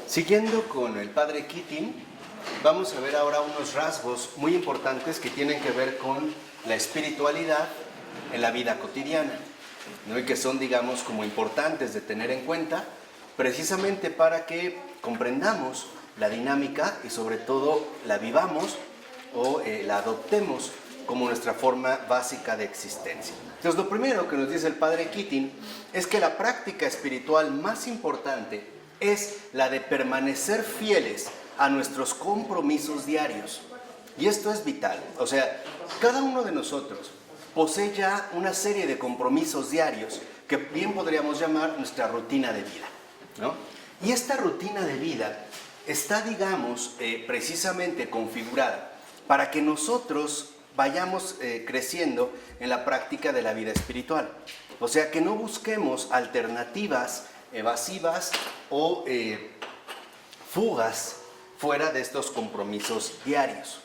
Siguiendo con el padre Keating, vamos a ver ahora unos rasgos muy importantes que tienen que ver con la espiritualidad en la vida cotidiana, ¿no? Y que son, digamos, como importantes de tener en cuenta, precisamente para que comprendamos la dinámica y sobre todo la vivamos o la adoptemos como nuestra forma básica de existencia. Entonces, lo primero que nos dice el padre Keating es que la práctica espiritual más importante es la de permanecer fieles a nuestros compromisos diarios. Y esto es vital. O sea, cada uno de nosotros posee ya una serie de compromisos diarios que bien podríamos llamar nuestra rutina de vida, ¿no? Y esta rutina de vida está, digamos, precisamente configurada para que nosotros vayamos creciendo en la práctica de la vida espiritual. O sea, que no busquemos alternativas evasivas o fugas fuera de estos compromisos diarios,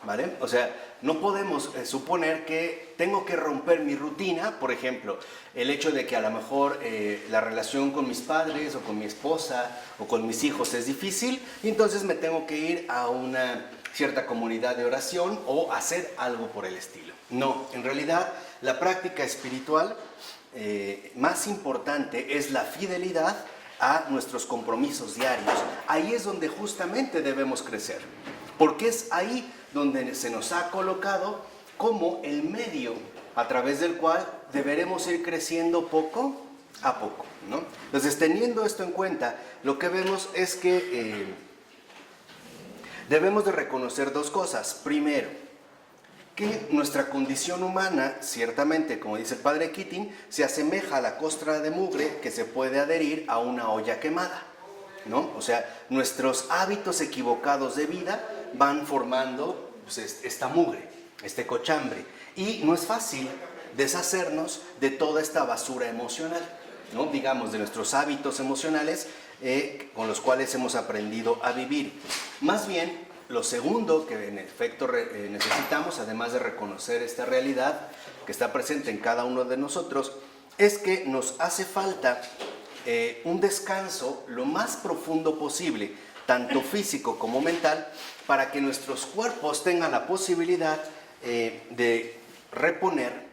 ¿vale? O sea, no podemos suponer que tengo que romper mi rutina, por ejemplo, el hecho de que a lo mejor la relación con mis padres o con mi esposa o con mis hijos es difícil y entonces me tengo que ir a una cierta comunidad de oración o hacer algo por el estilo. No, en realidad la práctica espiritual más importante es la fidelidad a nuestros compromisos diarios. Ahí es donde justamente debemos crecer, porque es ahí donde se nos ha colocado como el medio a través del cual deberemos ir creciendo poco a poco, ¿no? Entonces, teniendo esto en cuenta, lo que vemos es que debemos de reconocer dos cosas. Primero, que nuestra condición humana, ciertamente, como dice el padre Keating, se asemeja a la costra de mugre que se puede adherir a una olla quemada, ¿no? O sea, nuestros hábitos equivocados de vida van formando pues, esta mugre, este cochambre, y no es fácil deshacernos de toda esta basura emocional, ¿no? Digamos, de nuestros hábitos emocionales con los cuales hemos aprendido a vivir. Más bien, lo segundo que en efecto necesitamos, además de reconocer esta realidad que está presente en cada uno de nosotros, es que nos hace falta un descanso lo más profundo posible, tanto físico como mental, para que nuestros cuerpos tengan la posibilidad de reponer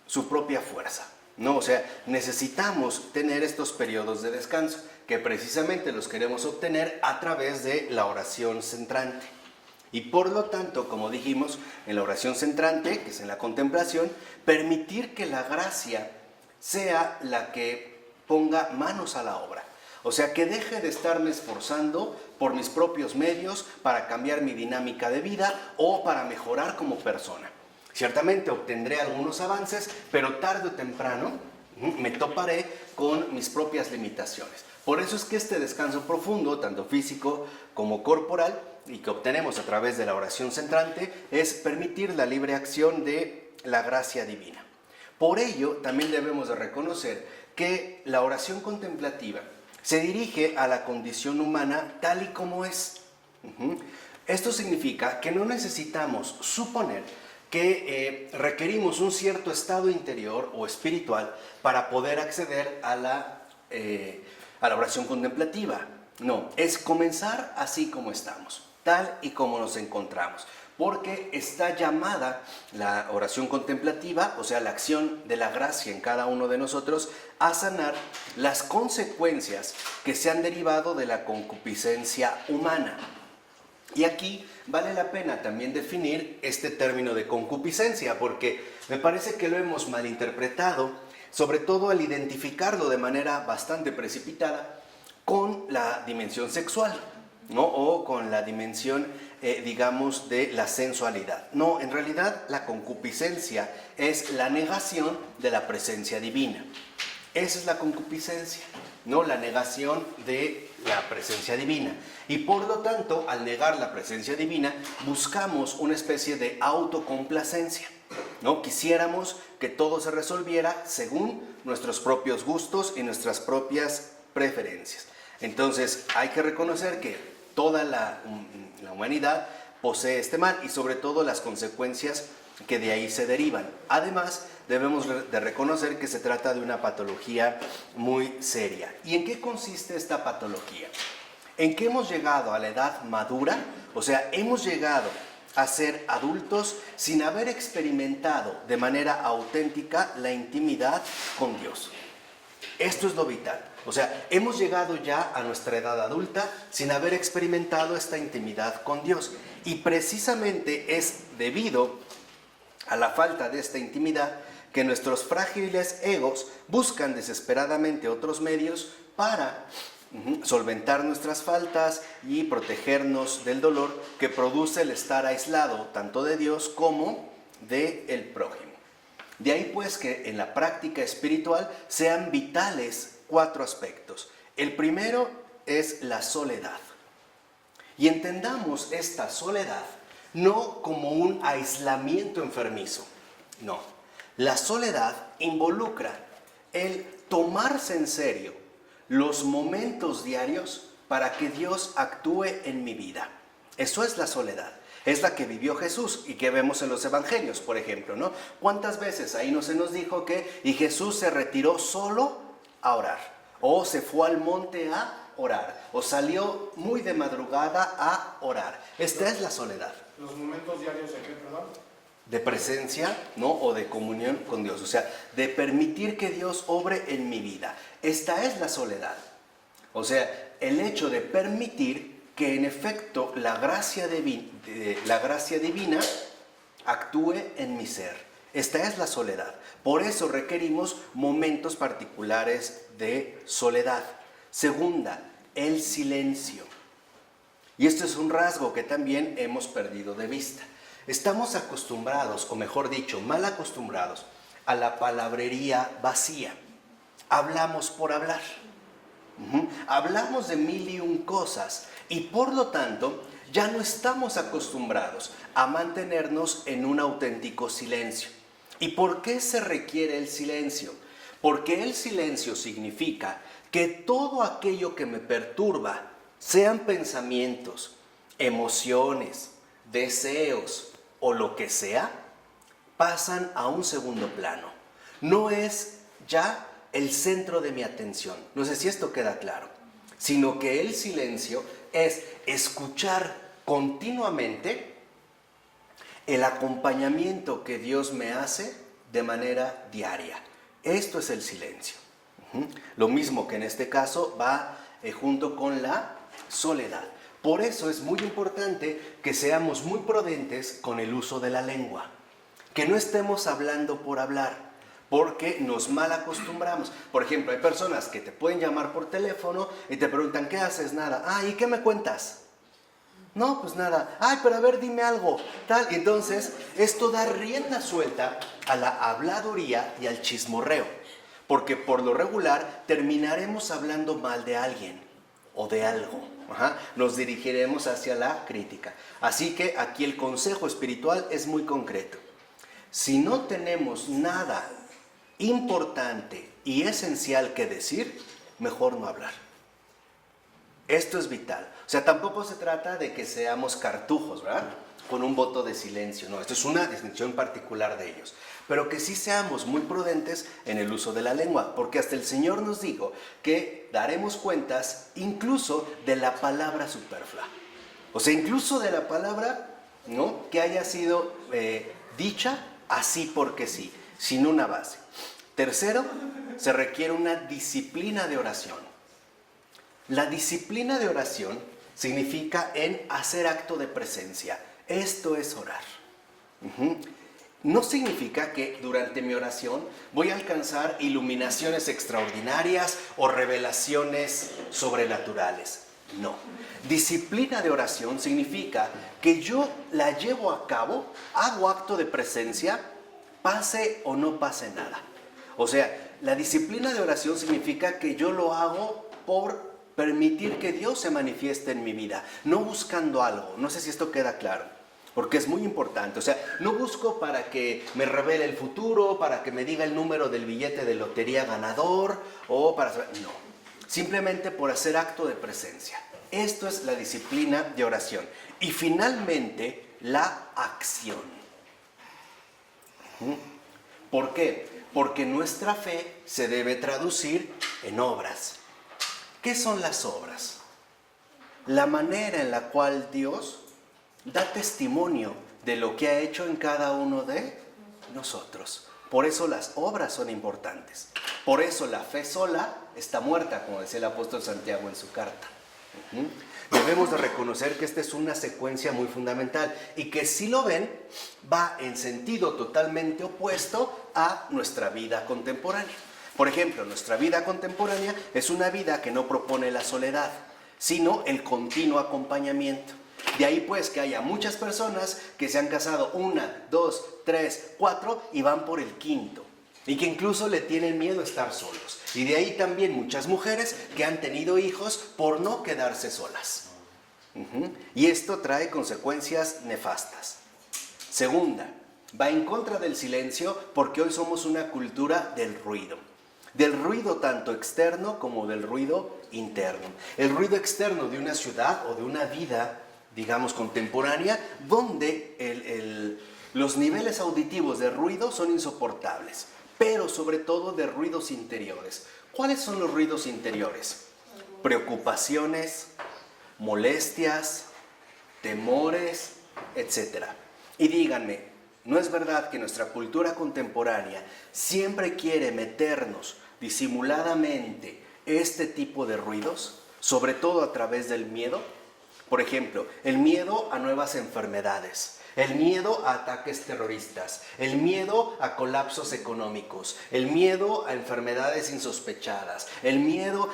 su propia fuerza, ¿no? O sea, necesitamos tener estos periodos de descanso, que precisamente los queremos obtener a través de la oración centrante. Y por lo tanto, como dijimos, en la oración centrante, que es en la contemplación, permitir que la gracia sea la que ponga manos a la obra. O sea, que deje de estarme esforzando por mis propios medios para cambiar mi dinámica de vida o para mejorar como persona. Ciertamente obtendré algunos avances, pero tarde o temprano me toparé con mis propias limitaciones. Por eso es que este descanso profundo, tanto físico como corporal, y que obtenemos a través de la oración centrante, es permitir la libre acción de la gracia divina. Por ello, también debemos de reconocer que la oración contemplativa se dirige a la condición humana tal y como es. Esto significa que no necesitamos suponer que requerimos un cierto estado interior o espiritual para poder acceder a la oración contemplativa. No, es comenzar así como estamos, tal y como nos encontramos, porque está llamada la oración contemplativa, o sea, la acción de la gracia en cada uno de nosotros, a sanar las consecuencias que se han derivado de la concupiscencia humana. Y aquí vale la pena también definir este término de concupiscencia, porque me parece que lo hemos malinterpretado, sobre todo al identificarlo de manera bastante precipitada con la dimensión sexual, ¿no? O con la dimensión, digamos, de la sensualidad. No, en realidad la concupiscencia es la negación de la presencia divina. Esa es la concupiscencia, ¿no? La negación de la presencia divina. Y por lo tanto, al negar la presencia divina, buscamos una especie de autocomplacencia, ¿no? Quisiéramos que todo se resolviera según nuestros propios gustos y nuestras propias preferencias. Entonces, hay que reconocer que toda la humanidad posee este mal y sobre todo las consecuencias que de ahí se derivan. Además, debemos de reconocer que se trata de una patología muy seria. ¿Y en qué consiste esta patología? en que hemos llegado a la edad madura, o sea, hemos llegado a ser adultos sin haber experimentado de manera auténtica la intimidad con Dios. Esto es lo vital. O sea, hemos llegado ya a nuestra edad adulta sin haber experimentado esta intimidad con Dios. Y precisamente es debido a la falta de esta intimidad que nuestros frágiles egos buscan desesperadamente otros medios para solventar nuestras faltas y protegernos del dolor que produce el estar aislado tanto de Dios como del prójimo. De ahí pues que en la práctica espiritual sean vitales 4 aspectos. El primero es la soledad. Y entendamos esta soledad no como un aislamiento enfermizo, no. La soledad involucra el tomarse en serio los momentos diarios para que Dios actúe en mi vida. Eso es la soledad. Es la que vivió Jesús y que vemos en los evangelios, por ejemplo, ¿no? ¿Cuántas veces ahí no se nos dijo que y Jesús se retiró solo a orar? O se fue al monte a orar. O salió muy de madrugada a orar. Esta es la soledad. ¿Los momentos diarios de qué, perdón? De presencia, ¿no? O de comunión con Dios. O sea, de permitir que Dios obre en mi vida. Esta es la soledad. O sea, el hecho de permitir que en efecto la gracia divina actúe en mi ser. Esta es la soledad. Por eso requerimos momentos particulares de soledad. Segunda, el silencio. Y esto es un rasgo que también hemos perdido de vista. Estamos acostumbrados, o mejor dicho, mal acostumbrados, a la palabrería vacía. Hablamos por hablar. Hablamos de mil y un cosas y por lo tanto ya no estamos acostumbrados a mantenernos en un auténtico silencio. ¿Y por qué se requiere el silencio? Porque el silencio significa que todo aquello que me perturba, sean pensamientos, emociones, deseos o lo que sea, pasan a un segundo plano. No es ya el centro de mi atención. No sé si esto queda claro. Sino que el silencio es escuchar continuamente el acompañamiento que Dios me hace de manera diaria. Esto es el silencio. Lo mismo que en este caso va junto con la soledad. Por eso es muy importante que seamos muy prudentes con el uso de la lengua. Que no estemos hablando por hablar, porque nos mal acostumbramos. Por ejemplo, hay personas que te pueden llamar por teléfono y te preguntan, ¿qué haces? Nada. Ah, ¿y qué me cuentas? No, pues nada. Ay, pero a ver, dime algo. Tal. Y entonces, esto da rienda suelta a la habladuría y al chismorreo. Porque por lo regular terminaremos hablando mal de alguien o de algo. Nos dirigiremos hacia la crítica. Así que aquí el consejo espiritual es muy concreto. Si no tenemos nada importante y esencial que decir, mejor no hablar. Esto es vital. O sea, tampoco se trata de que seamos cartujos, ¿verdad? Con un voto de silencio. No, esto es una distinción particular de ellos. Pero que sí seamos muy prudentes en el uso de la lengua, porque hasta el Señor nos dijo que daremos cuentas incluso de la palabra superflua. O sea, incluso de la palabra, ¿no?, que haya sido dicha así porque sí, sin una base. Tercero, se requiere una disciplina de oración. La disciplina de oración significa en hacer acto de presencia. Esto es orar. No significa que durante mi oración voy a alcanzar iluminaciones extraordinarias o revelaciones sobrenaturales. No. Disciplina de oración significa que yo la llevo a cabo, hago acto de presencia, pase o no pase nada. O sea, la disciplina de oración significa que yo lo hago por permitir que Dios se manifieste en mi vida, no buscando algo. No sé si esto queda claro, porque es muy importante. O sea, no busco para que me revele el futuro, para que me diga el número del billete de lotería ganador, o para... No, simplemente por hacer acto de presencia. Esto es la disciplina de oración. Y finalmente, la acción. ¿Por qué? Porque nuestra fe se debe traducir en obras. ¿Qué son las obras? la manera en la cual Dios da testimonio de lo que ha hecho en cada uno de nosotros. Por eso las obras son importantes. Por eso la fe sola está muerta, como decía el apóstol Santiago en su carta. Debemos de reconocer que esta es una secuencia muy fundamental y que, si lo ven, va en sentido totalmente opuesto a nuestra vida contemporánea. Por ejemplo, nuestra vida contemporánea es una vida que no propone la soledad, sino el continuo acompañamiento. De ahí pues que haya muchas personas que se han casado 1, 2, 3, 4 y van por el quinto. Y que incluso le tienen miedo a estar solos. Y de ahí también muchas mujeres que han tenido hijos por no quedarse solas. Y esto trae consecuencias nefastas. Segunda, va en contra del silencio porque hoy somos una cultura del ruido. Del ruido tanto externo como del ruido interno. El ruido externo de una ciudad o de una vida, digamos, contemporánea, donde los niveles auditivos de ruido son insoportables, pero sobre todo de ruidos interiores. ¿Cuáles son los ruidos interiores? Preocupaciones, molestias, temores, etc. Y díganme, ¿no es verdad que nuestra cultura contemporánea siempre quiere meternos disimuladamente este tipo de ruidos, sobre todo a través del miedo? Por ejemplo, el miedo a nuevas enfermedades, el miedo a ataques terroristas, el miedo a colapsos económicos, el miedo a enfermedades insospechadas, el miedo.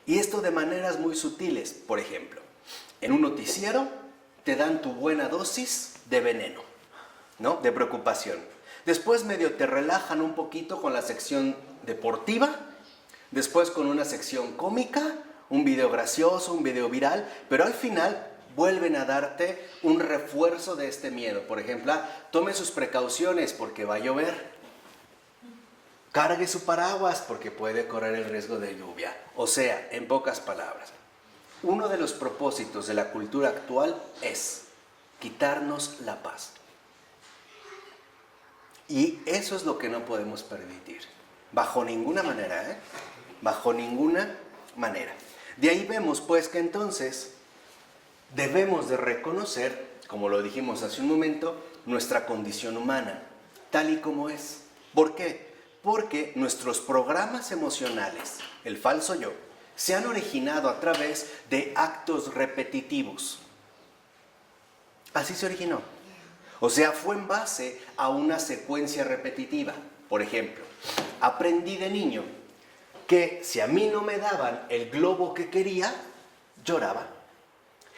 Y esto de maneras muy sutiles. Por ejemplo, en un noticiero te dan tu buena dosis de veneno, ¿no? De preocupación. Después medio te relajan un poquito con la sección deportiva, después con una sección cómica, un video gracioso, un video viral, pero al final vuelven a darte un refuerzo de este miedo. Por ejemplo, tome sus precauciones porque va a llover. Cargue su paraguas porque puede correr el riesgo de lluvia. O sea, en pocas palabras, uno de los propósitos de la cultura actual es quitarnos la paz. Y eso es lo que no podemos permitir. Bajo ninguna manera, ¿eh? Bajo ninguna manera. De ahí vemos pues que entonces debemos de reconocer, como lo dijimos hace un momento, nuestra condición humana, tal y como es. ¿Por qué? Porque nuestros programas emocionales, el falso yo, se han originado a través de actos repetitivos. Así se originó. O sea, fue en base a una secuencia repetitiva. Por ejemplo, aprendí de niño que si a mí no me daban el globo que quería, lloraba.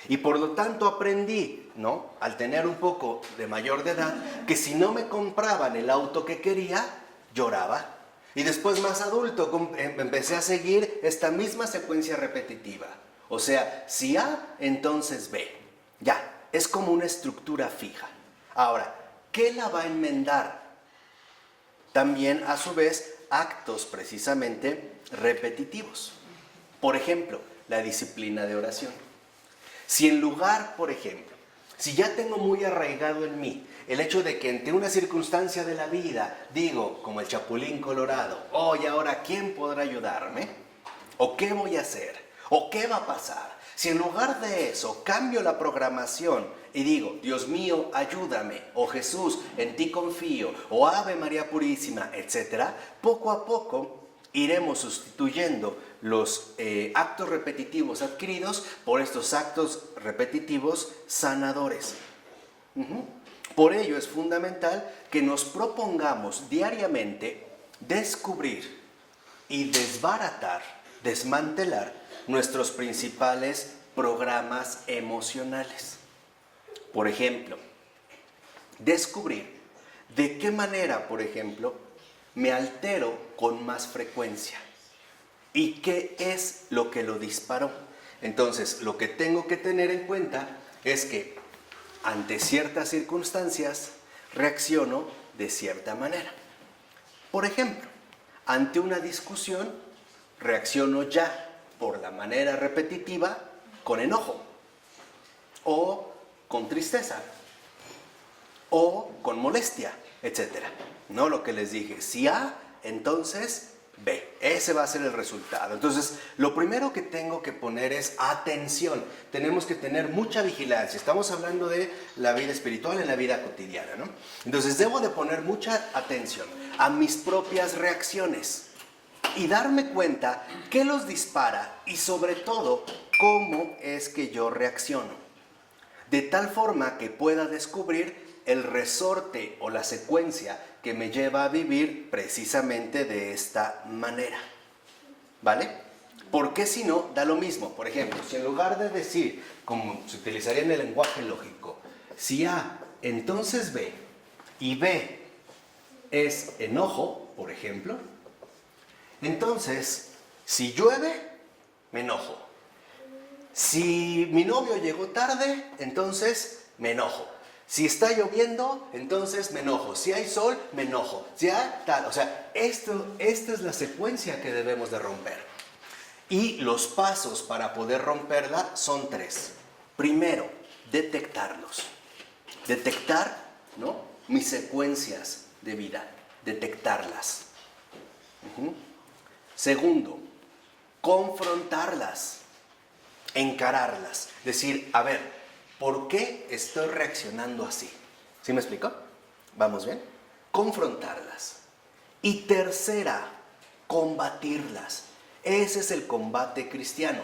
Y por lo tanto aprendí, ¿no?, al tener un poco de mayor de edad, que si no me compraban el auto que quería, lloraba. Y después, más adulto, empecé a seguir esta misma secuencia repetitiva. O sea, si A, entonces B. Ya, es como una estructura fija. Ahora, ¿qué la va a enmendar? También, a su vez, actos precisamente repetitivos. Por ejemplo, la disciplina de oración. Si en lugar, por ejemplo, si ya tengo muy arraigado en mí el hecho de que ante una circunstancia de la vida digo, como el Chapulín Colorado, ¿y ahora quién podrá ayudarme? ¿O qué voy a hacer? ¿O qué va a pasar? Si en lugar de eso cambio la programación y digo, Dios mío, ayúdame, o Jesús, en ti confío, o Ave María Purísima, etc., poco a poco iremos sustituyendo los actos repetitivos adquiridos por estos actos repetitivos sanadores. Por ello es fundamental que nos propongamos diariamente descubrir y desbaratar, desmantelar nuestros principales programas emocionales. Por ejemplo, descubrir de qué manera, por ejemplo, me altero con más frecuencia y qué es lo que lo disparó. Entonces, lo que tengo que tener en cuenta es que ante ciertas circunstancias reacciono de cierta manera. Por ejemplo, ante una discusión reacciono ya por la manera repetitiva con enojo o con tristeza o con molestia, etc. No, lo que les dije, si A, entonces B. Ese va a ser el resultado. Entonces, lo primero que tengo que poner es atención. Tenemos que tener mucha vigilancia. Estamos hablando de la vida espiritual en la vida cotidiana, ¿no? Entonces, debo de poner mucha atención a mis propias reacciones y darme cuenta qué los dispara y sobre todo, cómo es que yo reacciono. De tal forma que pueda descubrir el resorte o la secuencia que me lleva a vivir precisamente de esta manera. ¿Vale? Porque si no, da lo mismo. Por ejemplo, si en lugar de decir, como se utilizaría en el lenguaje lógico, si A, entonces B, y B es enojo, por ejemplo, entonces, si llueve, me enojo. Si mi novio llegó tarde, entonces me enojo. Si está lloviendo, entonces me enojo. Si hay sol, me enojo. Si hay tal, o sea, esta es la secuencia que debemos de romper. Y los pasos para poder romperla son 3. Primero, detectarlos. Detectar, ¿no?, mis secuencias de vida. Detectarlas. Segundo, confrontarlas. Encararlas. Decir, a ver, ¿por qué estoy reaccionando así? ¿Sí me explico? ¿Vamos bien? Confrontarlas. Y tercera, combatirlas. Ese es el combate cristiano.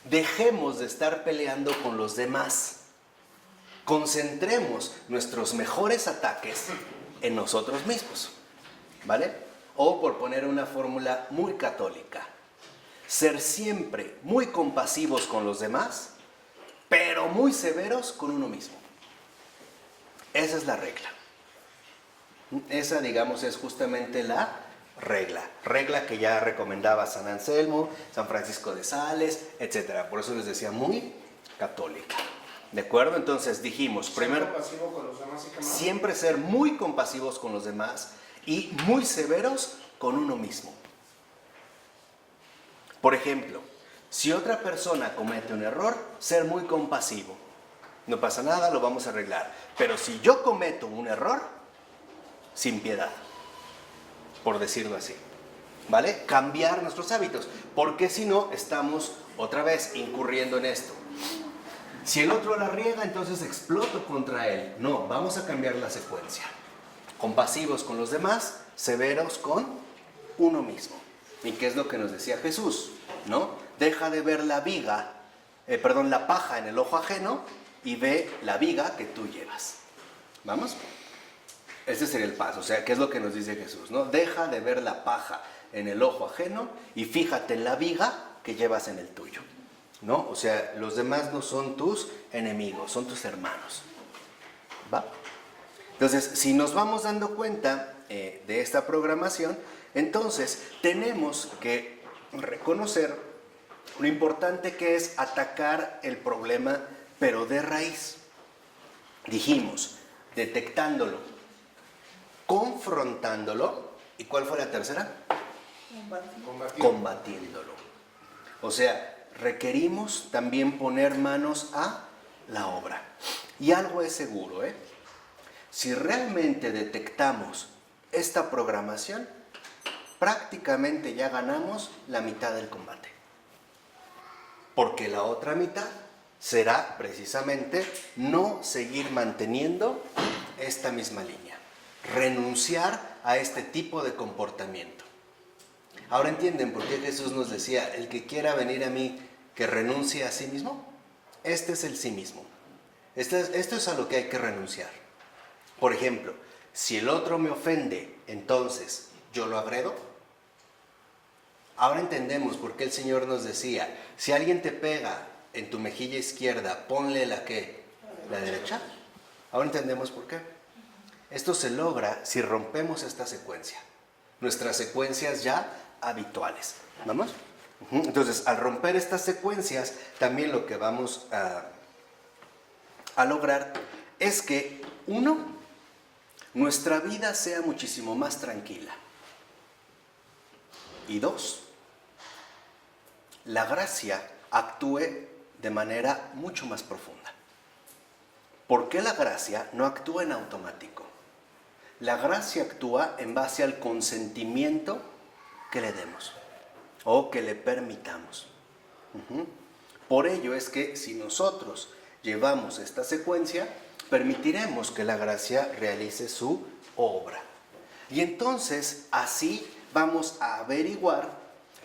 Dejemos de estar peleando con los demás. Concentremos nuestros mejores ataques en nosotros mismos. ¿Vale? O por poner una fórmula muy católica, ser siempre muy compasivos con los demás, pero muy severos con uno mismo. Esa es la regla. Esa, digamos, es justamente la regla. Regla que ya recomendaba San Anselmo, San Francisco de Sales, etc. Por eso les decía muy católica. ¿De acuerdo? Entonces dijimos, primero, compasivo con los demás y qué más. siempre ser muy compasivos con los demás y muy severos con uno mismo. Por ejemplo, si otra persona comete un error, ser muy compasivo. No pasa nada, lo vamos a arreglar. Pero si yo cometo un error, sin piedad, por decirlo así. ¿Vale? Cambiar nuestros hábitos, porque si no, estamos otra vez incurriendo en esto. Si el otro la riega, entonces exploto contra él. No, vamos a cambiar la secuencia. Compasivos con los demás, severos con uno mismo. ¿Y qué es lo que nos decía Jesús? ¿No? Deja de ver la paja en el ojo ajeno y ve la viga que tú llevas. ¿Vamos? Este sería el paso. O sea, ¿qué es lo que nos dice Jesús? ¿No? Deja de ver la paja en el ojo ajeno y fíjate en la viga que llevas en el tuyo. ¿No? O sea, los demás no son tus enemigos, son tus hermanos. ¿Va? Entonces, si nos vamos dando cuenta de esta programación, entonces tenemos que reconocer lo importante que es atacar el problema, pero de raíz. Dijimos, detectándolo, confrontándolo, ¿y cuál fue la tercera? Combatiéndolo. O sea, requerimos también poner manos a la obra. Y algo es seguro, si realmente detectamos esta programación, prácticamente ya ganamos la mitad del combate. Porque la otra mitad será precisamente no seguir manteniendo esta misma línea. Renunciar a este tipo de comportamiento. Ahora entienden por qué Jesús nos decía, el que quiera venir a mí, que renuncie a sí mismo. Este es el sí mismo. Esto es a lo que hay que renunciar. Por ejemplo, si el otro me ofende, entonces yo lo agredo. Ahora entendemos por qué el Señor nos decía, si alguien te pega en tu mejilla izquierda, ponle la derecha. Ahora entendemos por qué. Esto se logra si rompemos esta secuencia. Nuestras secuencias ya habituales. ¿Vamos? Entonces, al romper estas secuencias, también lo que vamos a lograr es que, nuestra vida sea muchísimo más tranquila. Y 2, la gracia actúe de manera mucho más profunda. ¿Por qué la gracia no actúa en automático? La gracia actúa en base al consentimiento que le demos o que le permitamos. Por ello es que si nosotros llevamos esta secuencia, permitiremos que la gracia realice su obra. Y entonces así vamos a averiguar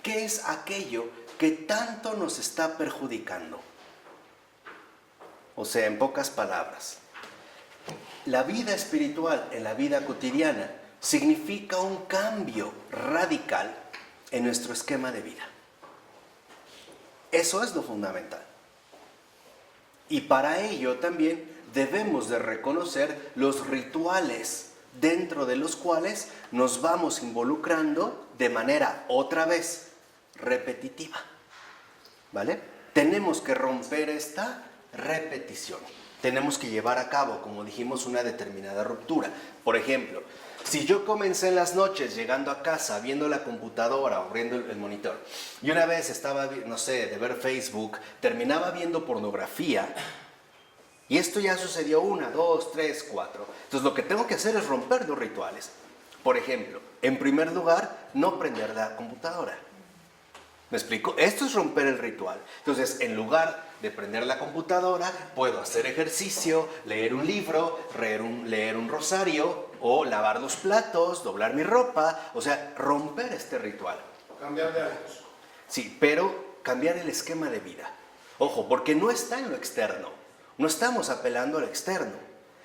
qué es aquello que tanto nos está perjudicando. O sea, en pocas palabras, la vida espiritual en la vida cotidiana significa un cambio radical en nuestro esquema de vida. Eso es lo fundamental. Y para ello también debemos de reconocer los rituales dentro de los cuales nos vamos involucrando de manera otra vez repetitiva. ¿Vale? Tenemos que romper esta repetición. Tenemos que llevar a cabo, como dijimos, una determinada ruptura. Por ejemplo, si yo comencé en las noches llegando a casa viendo la computadora o viendo el monitor y una vez estaba, no sé, de ver Facebook, terminaba viendo pornografía y esto ya sucedió 1, 2, 3, 4. Entonces lo que tengo que hacer es romper los rituales. Por ejemplo, en primer lugar, no prender la computadora. ¿Me explico? Esto es romper el ritual. Entonces, en lugar de prender la computadora, puedo hacer ejercicio, leer un libro, leer un rosario, o lavar los platos, doblar mi ropa, o sea, romper este ritual. Cambiar de hábitos. Sí, pero cambiar el esquema de vida. Ojo, porque no está en lo externo. No estamos apelando a lo externo.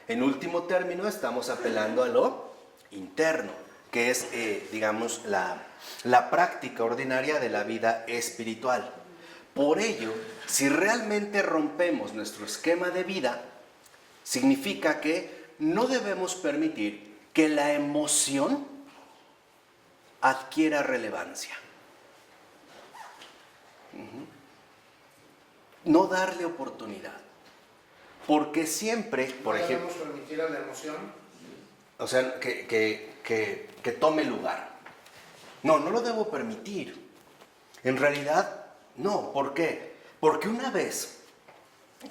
En último término, estamos apelando a lo interno, que es, digamos, la práctica ordinaria de la vida espiritual. Por ello, si realmente rompemos nuestro esquema de vida, significa que no debemos permitir que la emoción adquiera relevancia. No darle oportunidad. Porque siempre, por ejemplo... ¿No debemos permitir a la emoción? O sea, que tome lugar. No, no lo debo permitir. En realidad, no. ¿Por qué? Porque una vez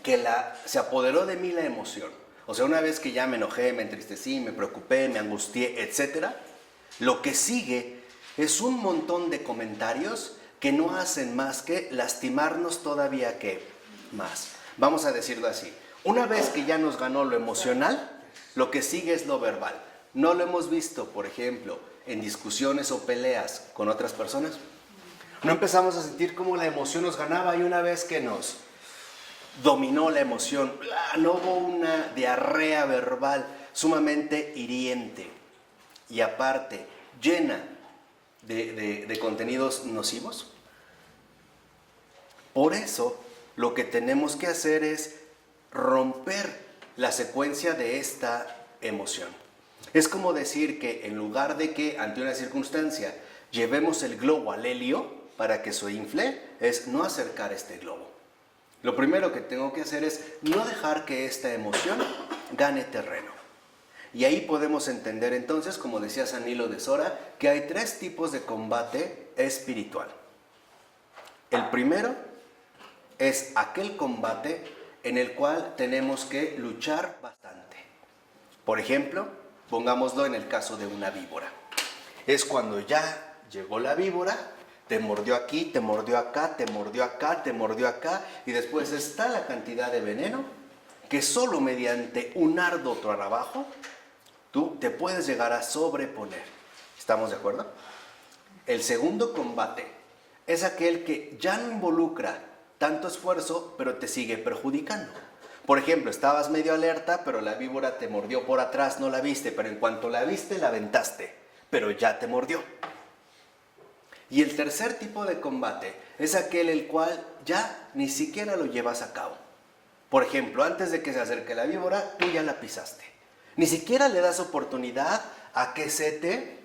que se apoderó de mí la emoción, o sea, una vez que ya me enojé, me entristecí, me preocupé, me angustié, etc., lo que sigue es un montón de comentarios que no hacen más que lastimarnos todavía que más. Vamos a decirlo así. Una vez que ya nos ganó lo emocional, lo que sigue es lo verbal. ¿No lo hemos visto, por ejemplo, en discusiones o peleas con otras personas? ¿No empezamos a sentir cómo la emoción nos ganaba y una vez que nos dominó la emoción, no hubo una diarrea verbal sumamente hiriente y aparte llena de contenidos nocivos? Por eso lo que tenemos que hacer es romper la secuencia de esta emoción. Es como decir que en lugar de que ante una circunstancia llevemos el globo al helio para que se infle, es no acercar este globo. Lo primero que tengo que hacer es no dejar que esta emoción gane terreno. Y ahí podemos entender entonces, como decía San Hilo de Sora, que hay 3 tipos de combate espiritual. El primero es aquel combate en el cual tenemos que luchar bastante. Por ejemplo, pongámoslo en el caso de una víbora. Es cuando ya llegó la víbora, te mordió aquí, te mordió acá, te mordió acá, te mordió acá, y después está la cantidad de veneno que solo mediante un arduo trabajo tú te puedes llegar a sobreponer. ¿Estamos de acuerdo? El segundo combate es aquel que ya no involucra tanto esfuerzo, pero te sigue perjudicando. Por ejemplo, estabas medio alerta, pero la víbora te mordió por atrás, no la viste, pero en cuanto la viste, la aventaste, pero ya te mordió. Y el tercer tipo de combate es aquel el cual ya ni siquiera lo llevas a cabo. Por ejemplo, antes de que se acerque la víbora, tú ya la pisaste. Ni siquiera le das oportunidad a que se te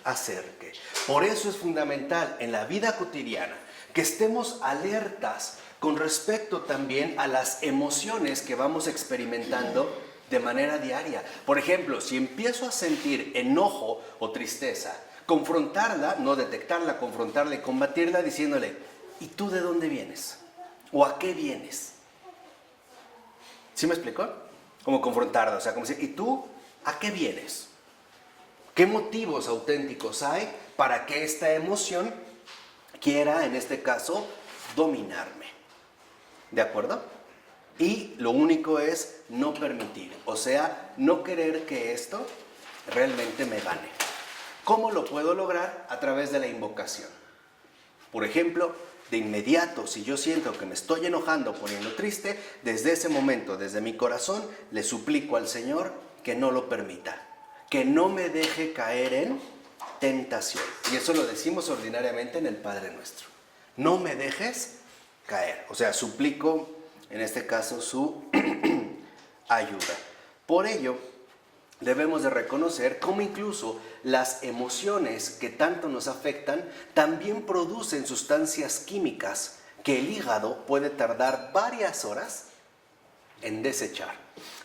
acerque. Por eso es fundamental en la vida cotidiana que estemos alertas con respecto también a las emociones que vamos experimentando de manera diaria. Por ejemplo, si empiezo a sentir enojo o tristeza, confrontarla, no detectarla, confrontarla y combatirla diciéndole, ¿y tú de dónde vienes? ¿O a qué vienes? ¿Sí me explicó? Como confrontarla, o sea, como decir, ¿y tú a qué vienes? ¿Qué motivos auténticos hay para que esta emoción quiera, en este caso, dominarme. ¿De acuerdo? Y lo único es no permitir, o sea, no querer que esto realmente me gane. ¿Cómo lo puedo lograr? A través de la invocación. Por ejemplo, de inmediato, si yo siento que me estoy enojando, poniendo triste, desde ese momento, desde mi corazón, le suplico al Señor que no lo permita, que no me deje caer en tentación. Y eso lo decimos ordinariamente en el Padre Nuestro. No me dejes caer. O sea, suplico, en este caso, su ayuda. Por ello, debemos de reconocer cómo incluso las emociones que tanto nos afectan también producen sustancias químicas que el hígado puede tardar varias horas en desechar.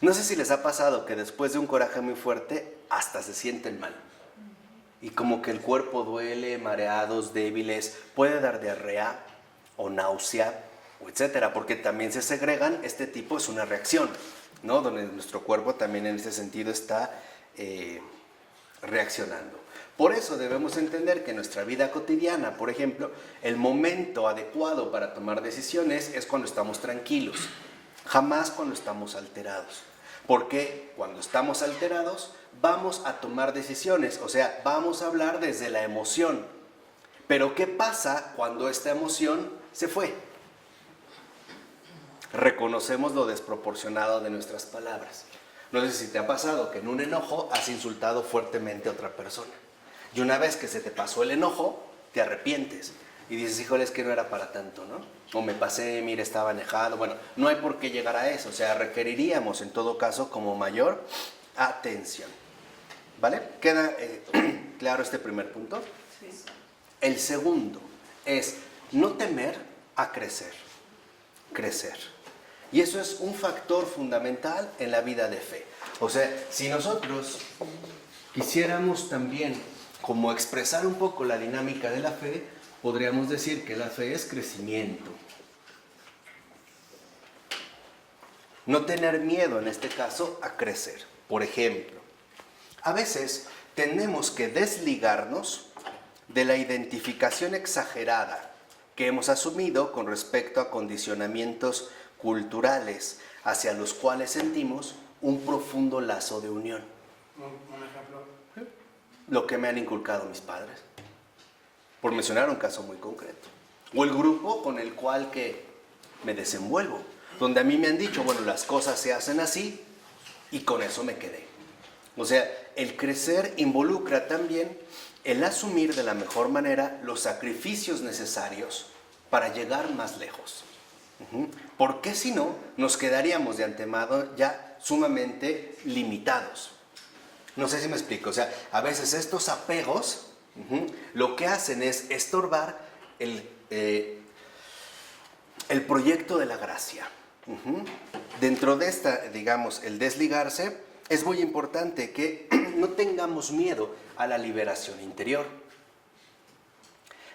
No sé si les ha pasado que después de un coraje muy fuerte hasta se sienten mal. Y como que el cuerpo duele, mareados, débiles, puede dar diarrea o náusea, o etcétera, porque también se segregan, este tipo es una reacción, ¿no? Donde nuestro cuerpo también en este sentido está reaccionando. Por eso debemos entender que en nuestra vida cotidiana, por ejemplo, el momento adecuado para tomar decisiones es cuando estamos tranquilos, jamás cuando estamos alterados. Porque cuando estamos alterados vamos a tomar decisiones, o sea, vamos a hablar desde la emoción. Pero ¿qué pasa cuando esta emoción se fue? Reconocemos lo desproporcionado de nuestras palabras. No sé si te ha pasado que en un enojo has insultado fuertemente a otra persona. Y una vez que se te pasó el enojo, te arrepientes. Y dices, híjole, es que no era para tanto, ¿no? O me pasé, mira, estaba enojado. Bueno, no hay por qué llegar a eso. O sea, requeriríamos en todo caso como mayor atención. ¿Vale? ¿Queda claro este primer punto? Sí. El segundo es no temer a crecer. Crecer. Y eso es un factor fundamental en la vida de fe. O sea, si nosotros quisiéramos también como expresar un poco la dinámica de la fe, podríamos decir que la fe es crecimiento. No tener miedo en este caso a crecer. Por ejemplo, a veces tenemos que desligarnos de la identificación exagerada que hemos asumido con respecto a condicionamientos culturales hacia los cuales sentimos un profundo lazo de unión. ¿Un ejemplo? Lo que me han inculcado mis padres, por mencionar un caso muy concreto. O el grupo con el cual que me desenvuelvo, donde a mí me han dicho, bueno, las cosas se hacen así y con eso me quedé. O sea, el crecer involucra también el asumir de la mejor manera los sacrificios necesarios para llegar más lejos. Porque si no, nos quedaríamos de antemano ya sumamente limitados. No sé si me explico. O sea, a veces estos apegos lo que hacen es estorbar el proyecto de la gracia. Dentro de esta, digamos, el desligarse, es muy importante que no tengamos miedo a la liberación interior.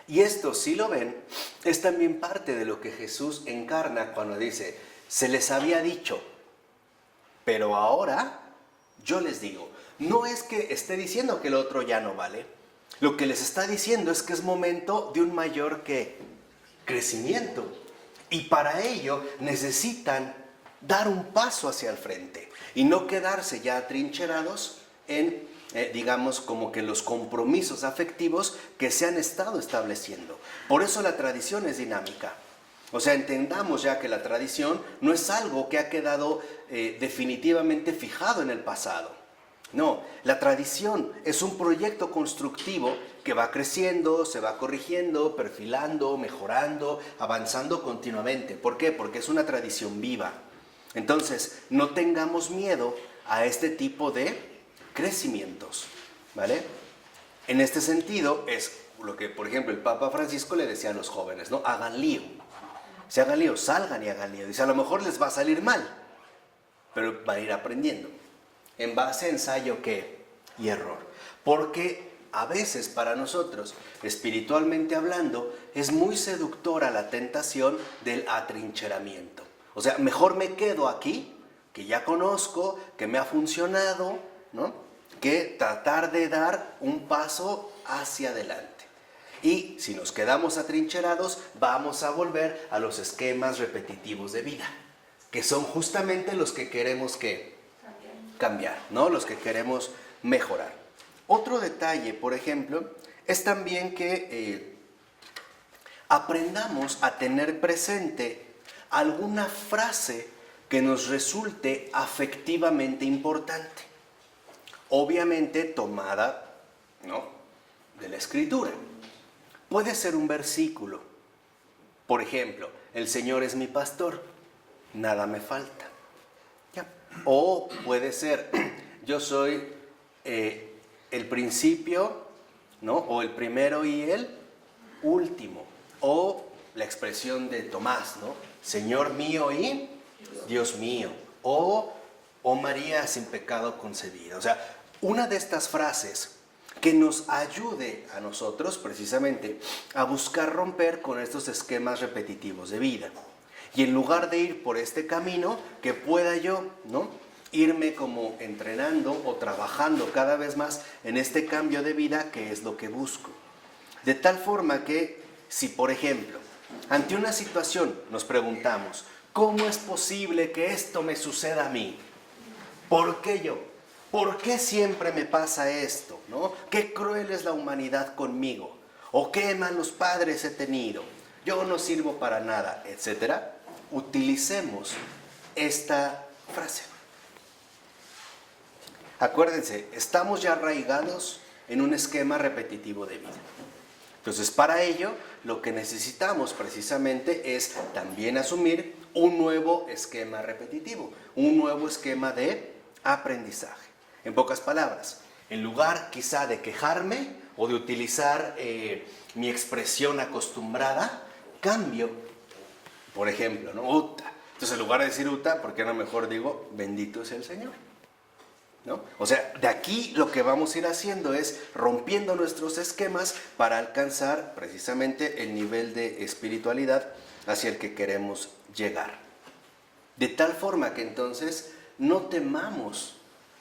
Y esto, si lo ven, es también parte de lo que Jesús encarna cuando dice, se les había dicho, pero ahora yo les digo. No es que esté diciendo que el otro ya no vale. Lo que les está diciendo es que es momento de un mayor crecimiento. Y para ello necesitan dar un paso hacia el frente y no quedarse ya atrincherados en, digamos, como que los compromisos afectivos que se han estado estableciendo. Por eso la tradición es dinámica. O sea, entendamos ya que la tradición no es algo que ha quedado definitivamente fijado en el pasado. No, la tradición es un proyecto constructivo que va creciendo, se va corrigiendo, perfilando, mejorando, avanzando continuamente. ¿Por qué? Porque es una tradición viva. Entonces, no tengamos miedo a este tipo de crecimientos, ¿vale? En este sentido es lo que, por ejemplo, el Papa Francisco le decía a los jóvenes, ¿no? Hagan lío. Si hagan lío, salgan y hagan lío. Dice, a lo mejor les va a salir mal, pero van a ir aprendiendo. En base a ensayo, ¿qué? Y error. Porque a veces para nosotros, espiritualmente hablando, es muy seductora la tentación del atrincheramiento. O sea, mejor me quedo aquí, que ya conozco, que me ha funcionado, ¿no? Que tratar de dar un paso hacia adelante. Y si nos quedamos atrincherados, vamos a volver a los esquemas repetitivos de vida, que son justamente los que queremos cambiar, ¿no? Los que queremos mejorar. Otro detalle, por ejemplo, es también que aprendamos a tener presente alguna frase que nos resulte afectivamente importante. Obviamente tomada, ¿no?, de la Escritura. Puede ser un versículo. Por ejemplo, el Señor es mi pastor, nada me falta. ¿Ya? O puede ser, yo soy el principio, ¿no?, o el primero y el último. O la expresión de Tomás, ¿no?, Señor mío y Dios mío. O María sin pecado concebida. O sea, una de estas frases que nos ayude a nosotros precisamente a buscar romper con estos esquemas repetitivos de vida. Y en lugar de ir por este camino, que pueda yo, ¿no?, irme como entrenando o trabajando cada vez más en este cambio de vida que es lo que busco. De tal forma que si, por ejemplo, ante una situación nos preguntamos, ¿cómo es posible que esto me suceda a mí? ¿Por qué yo? ¿Por qué siempre me pasa esto? ¿No? ¿Qué cruel es la humanidad conmigo? ¿O qué malos padres he tenido? Yo no sirvo para nada, etcétera. Utilicemos esta frase. Acuérdense, estamos ya arraigados en un esquema repetitivo de vida. Entonces, para ello, lo que necesitamos precisamente es también asumir un nuevo esquema repetitivo, un nuevo esquema de aprendizaje. En pocas palabras, en lugar quizá de quejarme o de utilizar mi expresión acostumbrada, cambio, por ejemplo, ¿no?, Uta. Entonces, en lugar de decir Uta, ¿por qué no mejor digo bendito es el Señor? ¿No? O sea, de aquí lo que vamos a ir haciendo es rompiendo nuestros esquemas para alcanzar precisamente el nivel de espiritualidad hacia el que queremos llegar. De tal forma que entonces no temamos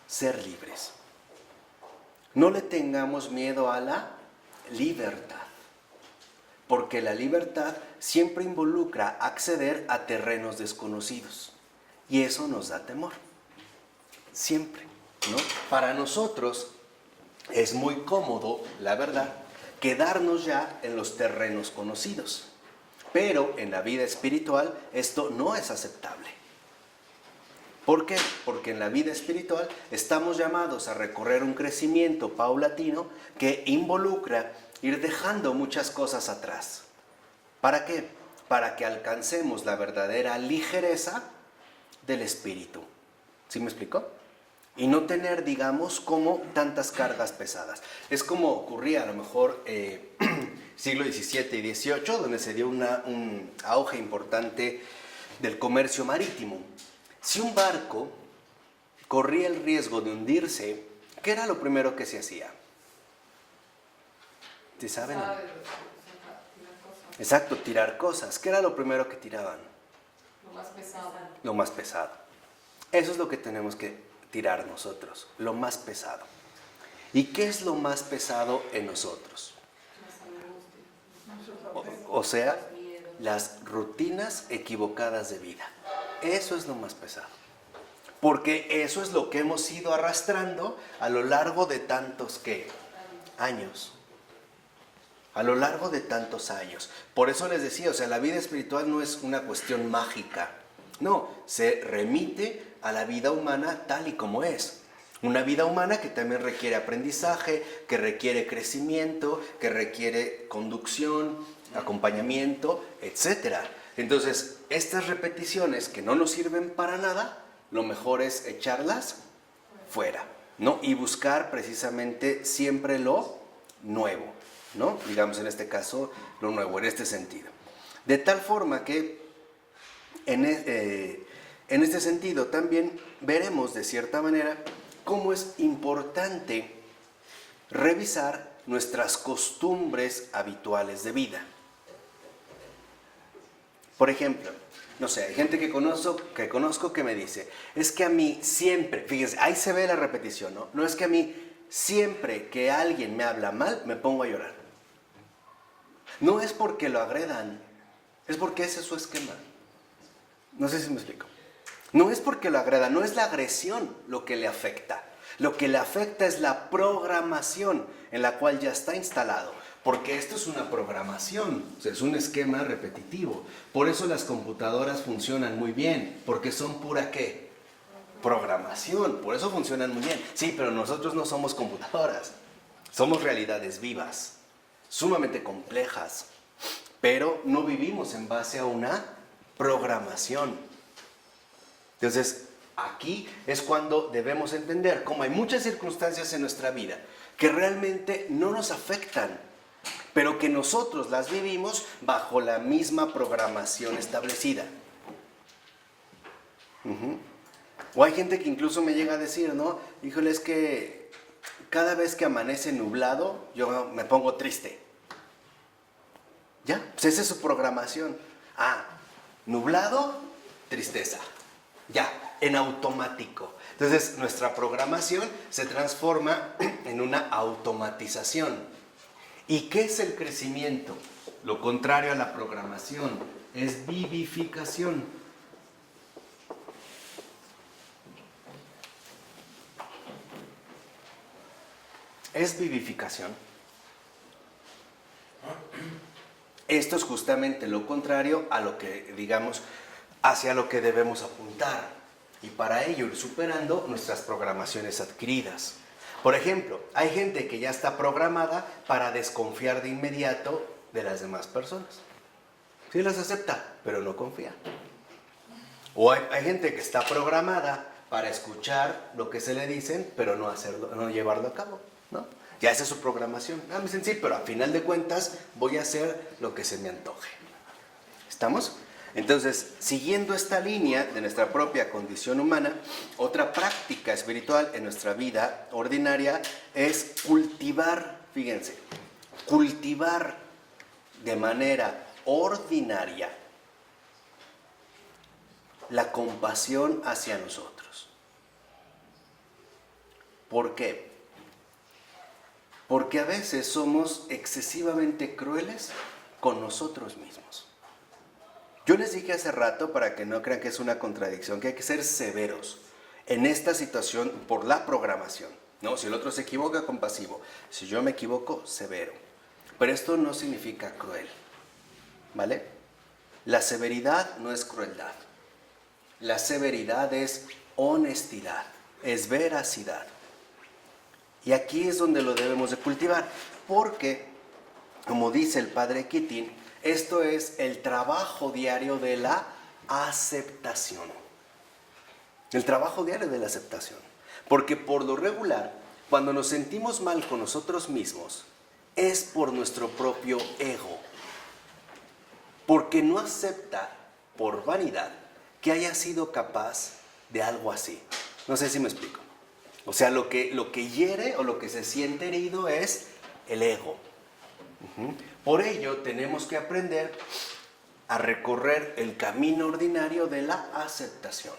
ser libres. No le tengamos miedo a la libertad, porque la libertad siempre involucra acceder a terrenos desconocidos y eso nos da temor. Siempre, ¿no? Para nosotros es muy cómodo, la verdad, quedarnos ya en los terrenos conocidos, pero en la vida espiritual esto no es aceptable. ¿Por qué? Porque en la vida espiritual estamos llamados a recorrer un crecimiento paulatino que involucra ir dejando muchas cosas atrás. ¿Para qué? Para que alcancemos la verdadera ligereza del espíritu. ¿Sí me explico? Y no tener, digamos, como tantas cargas pesadas. Es como ocurría a lo mejor siglo XVII y XVIII, donde se dio un auge importante del comercio marítimo. Si un barco corría el riesgo de hundirse, ¿qué era lo primero que se hacía? ¿Sí saben? Exacto, tirar cosas. ¿Qué era lo primero que tiraban? Lo más pesado. Lo más pesado. Eso es lo que tenemos que tirar nosotros, lo más pesado. ¿Y qué es lo más pesado en nosotros? O sea, las rutinas equivocadas de vida. Eso es lo más pesado. Porque eso es lo que hemos ido arrastrando a lo largo de tantos, ¿qué?, años. A lo largo de tantos años. Por eso les decía, o sea, la vida espiritual no es una cuestión mágica. No, se remite a la vida humana tal y como es. Una vida humana que también requiere aprendizaje, que requiere crecimiento, que requiere conducción, acompañamiento, etc. Entonces, estas repeticiones que no nos sirven para nada, lo mejor es echarlas fuera, ¿no? Y buscar precisamente siempre lo nuevo, ¿no? Digamos en este caso, lo nuevo, en este sentido. De tal forma que en este sentido también veremos de cierta manera cómo es importante revisar nuestras costumbres habituales de vida. Por ejemplo, no sé, hay gente que conozco que me dice, es que a mí siempre, fíjense, ahí se ve la repetición, ¿no? No es que a mí siempre que alguien me habla mal, me pongo a llorar. No es porque lo agredan, es porque ese es su esquema. No sé si me explico. No es porque lo agredan, no es la agresión lo que le afecta. Lo que le afecta es la programación en la cual ya está instalado. Porque esto es una programación, o sea, es un esquema repetitivo. Por eso las computadoras funcionan muy bien, porque son pura ¿qué? Programación, por eso funcionan muy bien. Sí, pero nosotros no somos computadoras, somos realidades vivas, sumamente complejas, pero no vivimos en base a una programación. Entonces, aquí es cuando debemos entender cómo hay muchas circunstancias en nuestra vida que realmente no nos afectan, pero que nosotros las vivimos bajo la misma programación establecida. O hay gente que incluso me llega a decir, ¿no? Híjole, es que cada vez que amanece nublado, yo me pongo triste. ¿Ya? Pues esa es su programación. Ah, nublado, tristeza. Ya, en automático. Entonces, nuestra programación se transforma en una automatización. ¿Y qué es el crecimiento? Lo contrario a la programación, es vivificación. Es vivificación. Esto es justamente lo contrario a lo que, digamos, hacia lo que debemos apuntar. Y para ello ir superando nuestras programaciones adquiridas. Por ejemplo, hay gente que ya está programada para desconfiar de inmediato de las demás personas. Sí las acepta, pero no confía. O hay gente que está programada para escuchar lo que se le dicen, pero no hacerlo, no llevarlo a cabo, ¿no? Ya esa es su programación. Me dicen, sí, pero a final de cuentas voy a hacer lo que se me antoje. ¿Estamos? Entonces, siguiendo esta línea de nuestra propia condición humana, otra práctica espiritual en nuestra vida ordinaria es cultivar, fíjense, cultivar de manera ordinaria la compasión hacia nosotros. ¿Por qué? Porque a veces somos excesivamente crueles con nosotros mismos. Yo les dije hace rato, para que no crean que es una contradicción, que hay que ser severos en esta situación por la programación, ¿no? Si el otro se equivoca, compasivo. Si yo me equivoco, severo. Pero esto no significa cruel, ¿vale? La severidad no es crueldad. La severidad es honestidad, es veracidad. Y aquí es donde lo debemos de cultivar, porque, como dice el padre Keating, esto es el trabajo diario de la aceptación. El trabajo diario de la aceptación. Porque por lo regular, cuando nos sentimos mal con nosotros mismos, es por nuestro propio ego. Porque no acepta, por vanidad, que haya sido capaz de algo así. No sé si me explico. O sea, lo que hiere o lo que se siente herido es el ego. Por ello, tenemos que aprender a recorrer el camino ordinario de la aceptación.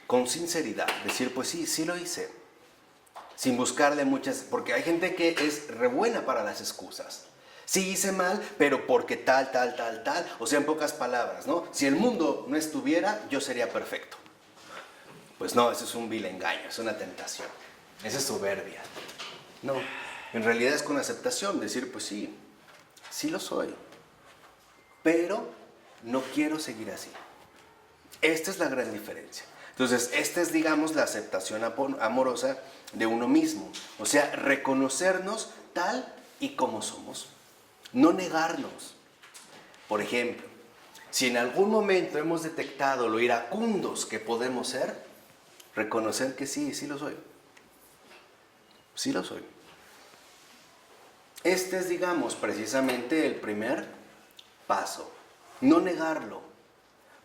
Con sinceridad. Decir, pues sí, sí lo hice. Sin buscarle muchas... Porque hay gente que es re buena para las excusas. Sí hice mal, pero porque tal. O sea, en pocas palabras, ¿no? Si el mundo no estuviera, yo sería perfecto. Pues no, eso es un vil engaño, es una tentación. Esa es soberbia. No, en realidad es con aceptación, decir, pues sí, sí lo soy. Pero no quiero seguir así. Esta es la gran diferencia. Entonces, esta es, digamos, la aceptación amorosa de uno mismo. O sea, reconocernos tal y como somos. No negarnos. Por ejemplo, si en algún momento hemos detectado lo iracundos que podemos ser, reconocer que sí, sí lo soy. Sí lo soy. Este es, digamos, precisamente el primer paso. No negarlo.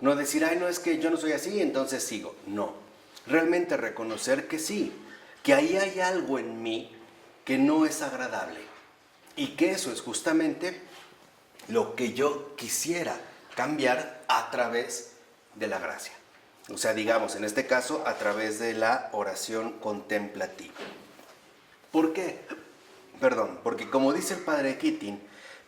No decir, ay, no, es que yo no soy así, entonces sigo. No. Realmente reconocer que sí, que ahí hay algo en mí que no es agradable. Y que eso es justamente lo que yo quisiera cambiar a través de la gracia. O sea, digamos, en este caso, a través de la oración contemplativa. ¿Por qué? Perdón, porque como dice el padre Keating,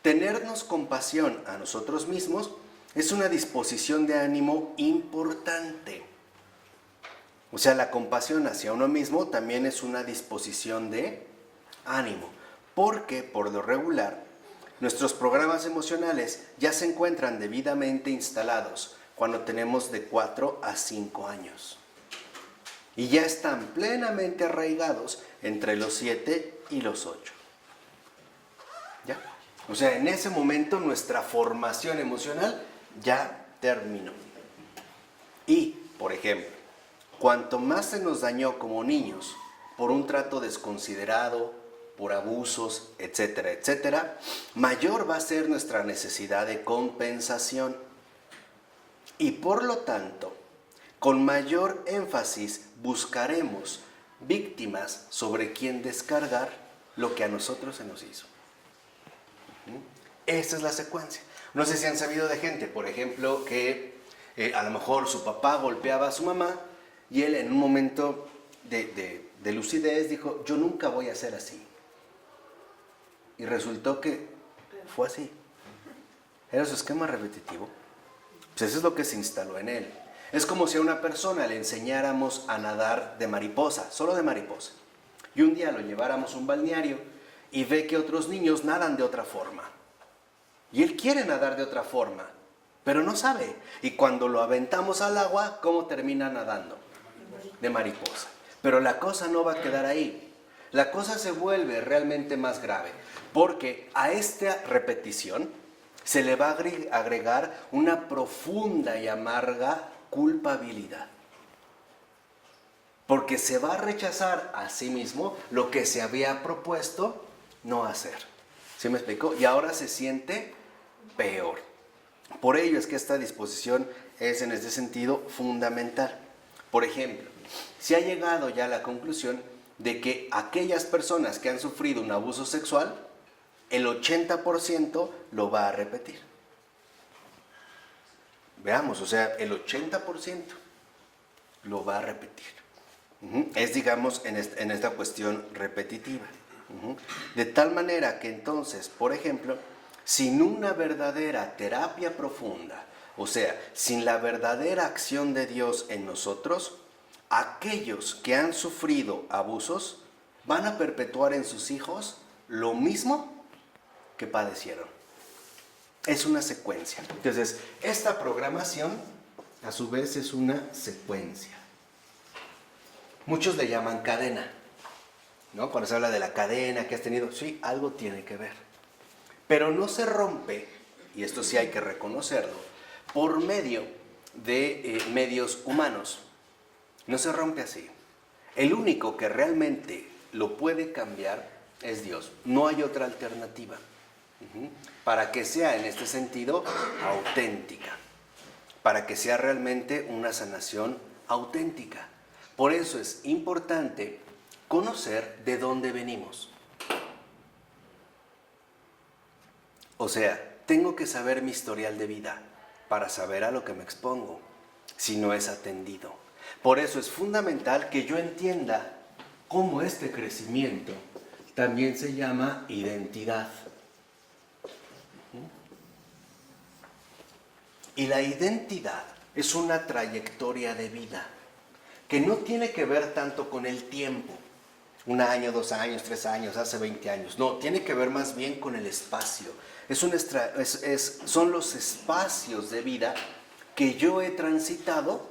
tenernos compasión a nosotros mismos es una disposición de ánimo importante. O sea, la compasión hacia uno mismo también es una disposición de ánimo, porque por lo regular nuestros programas emocionales ya se encuentran debidamente instalados cuando tenemos de 4 a 5 años y ya están plenamente arraigados entre los 7 y los 8. ¿Ya? O sea, en ese momento nuestra formación emocional ya terminó. Y, por ejemplo, cuanto más se nos dañó como niños por un trato desconsiderado, por abusos, etcétera, etcétera, mayor va a ser nuestra necesidad de compensación. Y por lo tanto, con mayor énfasis buscaremos víctimas sobre quien descargar lo que a nosotros se nos hizo. Esa es la secuencia. No sé si han sabido de gente, por ejemplo, que a lo mejor su papá golpeaba a su mamá y él en un momento de lucidez dijo, yo nunca voy a ser así. Y resultó que fue así. Era su esquema repetitivo. Pues eso es lo que se instaló en él. Es como si a una persona le enseñáramos a nadar de mariposa, solo de mariposa. Y un día lo lleváramos a un balneario y ve que otros niños nadan de otra forma. Y él quiere nadar de otra forma, pero no sabe. Y cuando lo aventamos al agua, ¿cómo termina nadando? De mariposa. Pero la cosa no va a quedar ahí. La cosa se vuelve realmente más grave, porque a esta repetición se le va a agregar una profunda y amarga culpabilidad. Porque se va a rechazar a sí mismo lo que se había propuesto no hacer. ¿Sí me explico? Y ahora se siente peor. Por ello es que esta disposición es en este sentido fundamental. Por ejemplo, se ha llegado ya a la conclusión de que aquellas personas que han sufrido un abuso sexual, el 80% lo va a repetir. Veamos, o sea, el 80% lo va a repetir. Es, digamos, en esta cuestión repetitiva. De tal manera que entonces, por ejemplo, sin una verdadera terapia profunda, o sea, sin la verdadera acción de Dios en nosotros, aquellos que han sufrido abusos van a perpetuar en sus hijos lo mismo que padecieron. Es una secuencia. Entonces, esta programación, a su vez, es una secuencia. Muchos le llaman cadena, ¿no? Cuando se habla de la cadena que has tenido, sí, algo tiene que ver. Pero no se rompe, y esto sí hay que reconocerlo, por medio de medios humanos. No se rompe así. El único que realmente lo puede cambiar es Dios. No hay otra alternativa. Para que sea en este sentido auténtica, para que sea realmente una sanación auténtica. Por eso es importante conocer de dónde venimos. O sea, tengo que saber mi historial de vida para saber a lo que me expongo, si no es atendido. Por eso es fundamental que yo entienda cómo este crecimiento también se llama identidad. Y la identidad es una trayectoria de vida que no tiene que ver tanto con el tiempo, 1 año, 2 años, 3 años, hace 20 años. No, tiene que ver más bien con el espacio. Son los espacios de vida que yo he transitado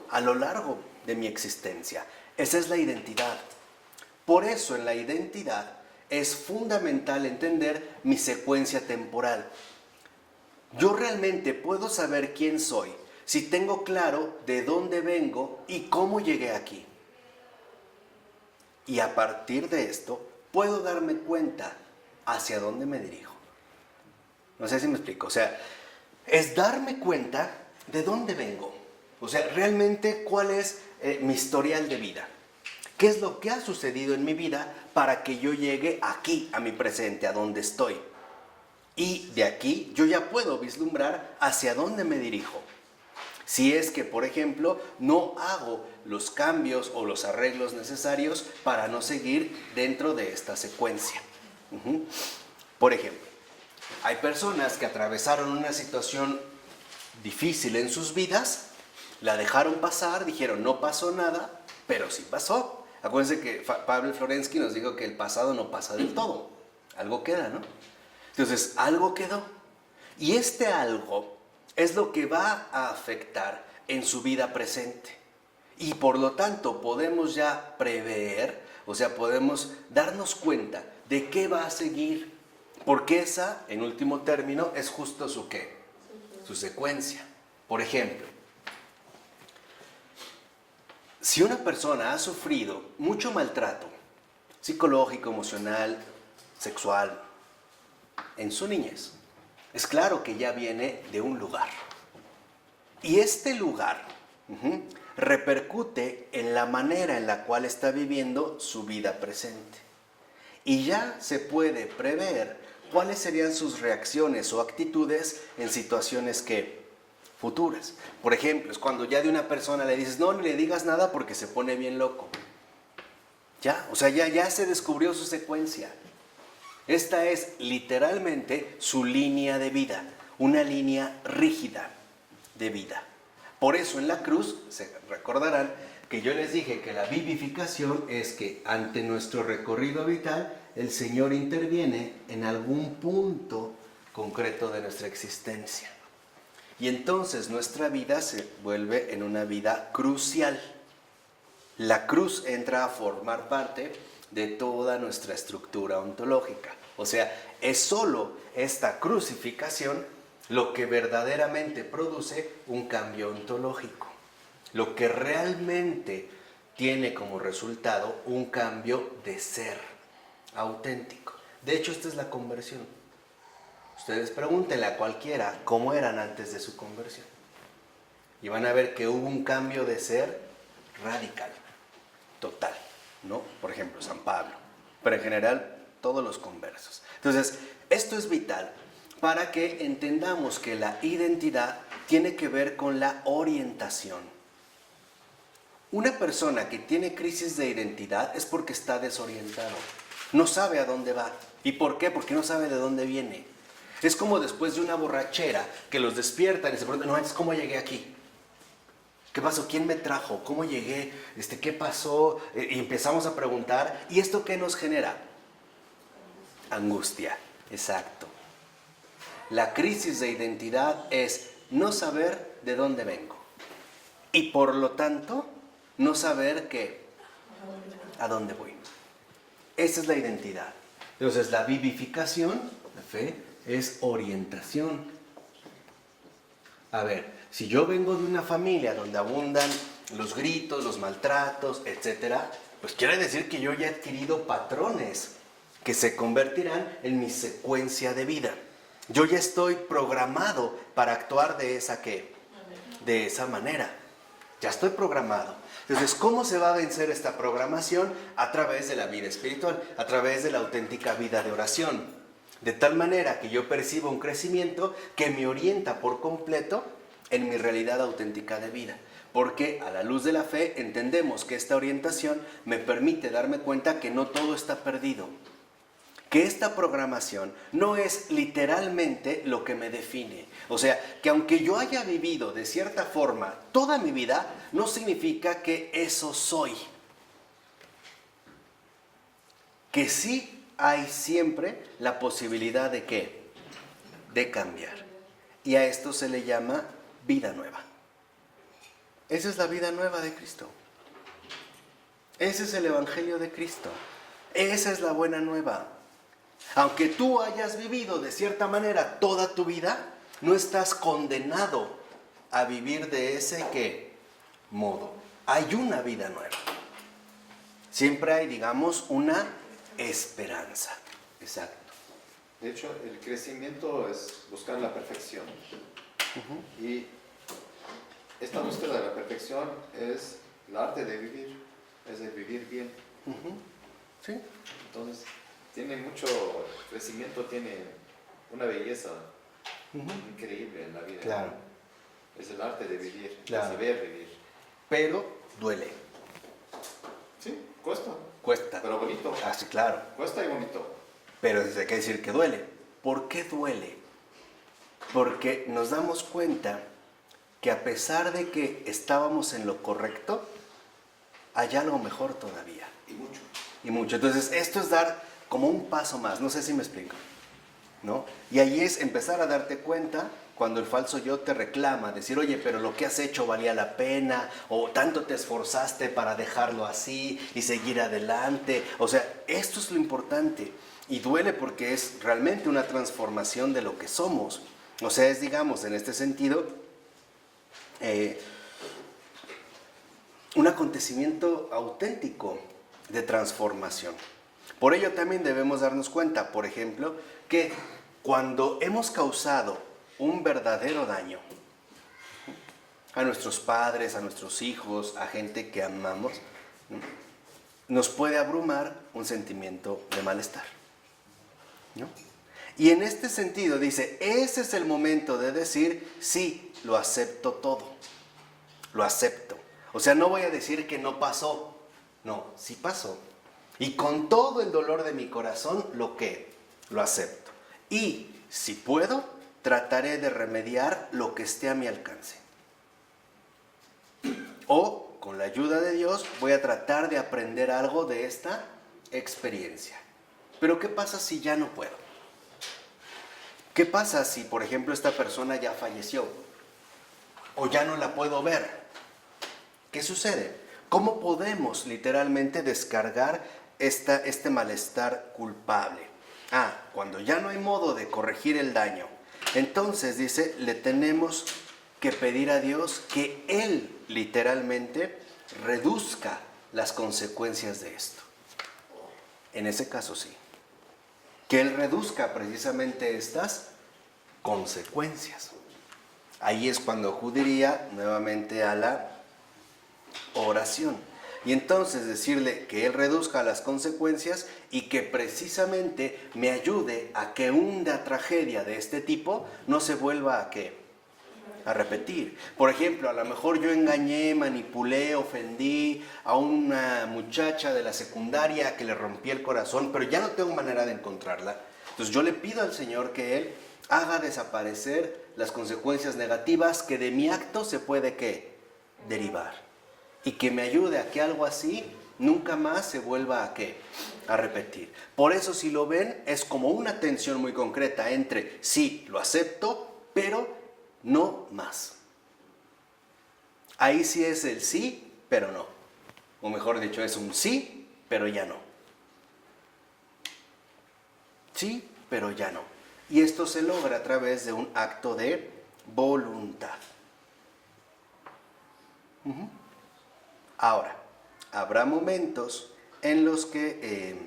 a lo largo de mi existencia. Esa es la identidad. Por eso en la identidad es fundamental entender mi secuencia temporal. Yo realmente puedo saber quién soy si tengo claro de dónde vengo y cómo llegué aquí. Y a partir de esto puedo darme cuenta hacia dónde me dirijo. No sé si me explico. O sea, es darme cuenta de dónde vengo. O sea, realmente cuál es mi historial de vida. ¿Qué es lo que ha sucedido en mi vida para que yo llegue aquí, a mi presente, a donde estoy? Y de aquí yo ya puedo vislumbrar hacia dónde me dirijo. Si es que, por ejemplo, no hago los cambios o los arreglos necesarios para no seguir dentro de esta secuencia. Por ejemplo, hay personas que atravesaron una situación difícil en sus vidas, la dejaron pasar, dijeron no pasó nada, pero sí pasó. Acuérdense que Pavel Florensky nos dijo que el pasado no pasa del todo, algo queda, ¿no? Entonces, algo quedó. Y este algo es lo que va a afectar en su vida presente. Y por lo tanto podemos ya prever, o sea, podemos darnos cuenta de qué va a seguir. Porque esa, en último término, es justo su qué, su secuencia. Por ejemplo, si una persona ha sufrido mucho maltrato psicológico, emocional, sexual, en su niñez, es claro que ya viene de un lugar. Y este lugar repercute en la manera en la cual está viviendo su vida presente. Y ya se puede prever cuáles serían sus reacciones o actitudes en situaciones que futuras. Por ejemplo, es cuando ya de una persona le dices, no, ni le digas nada porque se pone bien loco. Ya, o sea, ya se descubrió su secuencia. Esta es literalmente su línea de vida, una línea rígida de vida. Por eso en la cruz, se recordarán que yo les dije que la vivificación es que ante nuestro recorrido vital, el Señor interviene en algún punto concreto de nuestra existencia. Y entonces nuestra vida se vuelve en una vida crucial. La cruz entra a formar parte de toda nuestra estructura ontológica. O sea, es solo esta crucificación lo que verdaderamente produce un cambio ontológico. Lo que realmente tiene como resultado un cambio de ser auténtico. De hecho, esta es la conversión. Ustedes pregúntenle a cualquiera cómo eran antes de su conversión. Y van a ver que hubo un cambio de ser radical, total, ¿no? Por ejemplo, San Pablo, pero en general todos los conversos. Entonces, esto es vital para que entendamos que la identidad tiene que ver con la orientación. Una persona que tiene crisis de identidad es porque está desorientado, no sabe a dónde va. ¿Y por qué? Porque no sabe de dónde viene. Es como después de una borrachera que los despiertan y se preguntan, no, antes, ¿cómo llegué aquí? ¿Qué pasó? ¿Quién me trajo? ¿Cómo llegué? ¿Qué pasó? Y empezamos a preguntar. ¿Y esto qué nos genera? Angustia, exacto. La crisis de identidad es no saber de dónde vengo. Y por lo tanto, no saber a dónde voy. Esa es la identidad. Entonces, la vivificación, la fe, es orientación. A ver, si yo vengo de una familia donde abundan los gritos, los maltratos, etcétera, pues quiere decir que yo ya he adquirido patrones que se convertirán en mi secuencia de vida. Yo ya estoy programado para actuar de esa manera. Ya estoy programado. Entonces, ¿cómo se va a vencer esta programación? A través de la vida espiritual, a través de la auténtica vida de oración. De tal manera que yo percibo un crecimiento que me orienta por completo en mi realidad auténtica de vida. Porque a la luz de la fe entendemos que esta orientación me permite darme cuenta que no todo está perdido. Que esta programación no es literalmente lo que me define. O sea, que aunque yo haya vivido de cierta forma toda mi vida, no significa que eso soy. Que sí hay siempre la posibilidad de ¿qué? De cambiar. Y a esto se le llama vida nueva. Esa es la vida nueva de Cristo. Ese es el Evangelio de Cristo. Esa es la buena nueva. Aunque tú hayas vivido de cierta manera toda tu vida, no estás condenado a vivir de ese ¿qué? Modo. Hay una vida nueva. Siempre hay, digamos, una esperanza. Exacto. De hecho, el crecimiento es buscar la perfección. Y esta búsqueda de la perfección es el arte de vivir, es de vivir bien. Sí. Entonces, tiene mucho crecimiento, tiene una belleza increíble en la vida. Claro. Es el arte de vivir, Claro. de saber vivir. Pero duele, Sí, cuesta, cuesta. pero bonito. Ah, sí, claro. Cuesta y bonito. Pero hay que decir que duele. ¿Por qué duele? Porque nos damos cuenta que a pesar de que estábamos en lo correcto, hay algo mejor todavía. Y mucho. Y mucho. Entonces, esto es dar como un paso más. No sé si me explico, ¿no? Y ahí es empezar a darte cuenta cuando el falso yo te reclama, decir, oye, pero lo que has hecho valía la pena, o tanto te esforzaste para dejarlo así y seguir adelante. O sea, esto es lo importante. Y duele porque es realmente una transformación de lo que somos. O sea, es, digamos, en este sentido, un acontecimiento auténtico de transformación. Por ello también debemos darnos cuenta, por ejemplo, que cuando hemos causado un verdadero daño a nuestros padres, a nuestros hijos, a gente que amamos, ¿no?, nos puede abrumar un sentimiento de malestar, ¿no? Y en este sentido dice, ese es el momento de decir, sí, lo acepto todo, lo acepto. O sea, no voy a decir que no pasó, no, sí pasó. Y con todo el dolor de mi corazón, lo acepto. Y si puedo, trataré de remediar lo que esté a mi alcance. O, con la ayuda de Dios, voy a tratar de aprender algo de esta experiencia. Pero ¿qué pasa si ya no puedo? ¿Qué pasa si, por ejemplo, esta persona ya falleció? O ya no la puedo ver. ¿Qué sucede? ¿Cómo podemos literalmente descargar este malestar culpable? Cuando ya no hay modo de corregir el daño, entonces dice, le tenemos que pedir a Dios que Él literalmente reduzca las consecuencias de esto. En ese caso sí. Que Él reduzca precisamente estas consecuencias. Ahí es cuando acudiría nuevamente a la oración. Y entonces decirle que Él reduzca las consecuencias y que precisamente me ayude a que una tragedia de este tipo no se vuelva a ¿qué? A repetir. Por ejemplo, a lo mejor yo engañé, manipulé, ofendí a una muchacha de la secundaria que le rompí el corazón, pero ya no tengo manera de encontrarla. Entonces yo le pido al Señor que Él haga desaparecer las consecuencias negativas que de mi acto se puede ¿qué? Derivar. Y que me ayude a que algo así nunca más se vuelva a ¿qué? A repetir. Por eso, si lo ven, es como una tensión muy concreta entre sí, lo acepto, pero no más. Ahí sí es el sí, pero no. O mejor dicho, es un sí, pero ya no. Sí, pero ya no. Y esto se logra a través de un acto de voluntad. Ahora, habrá momentos en los que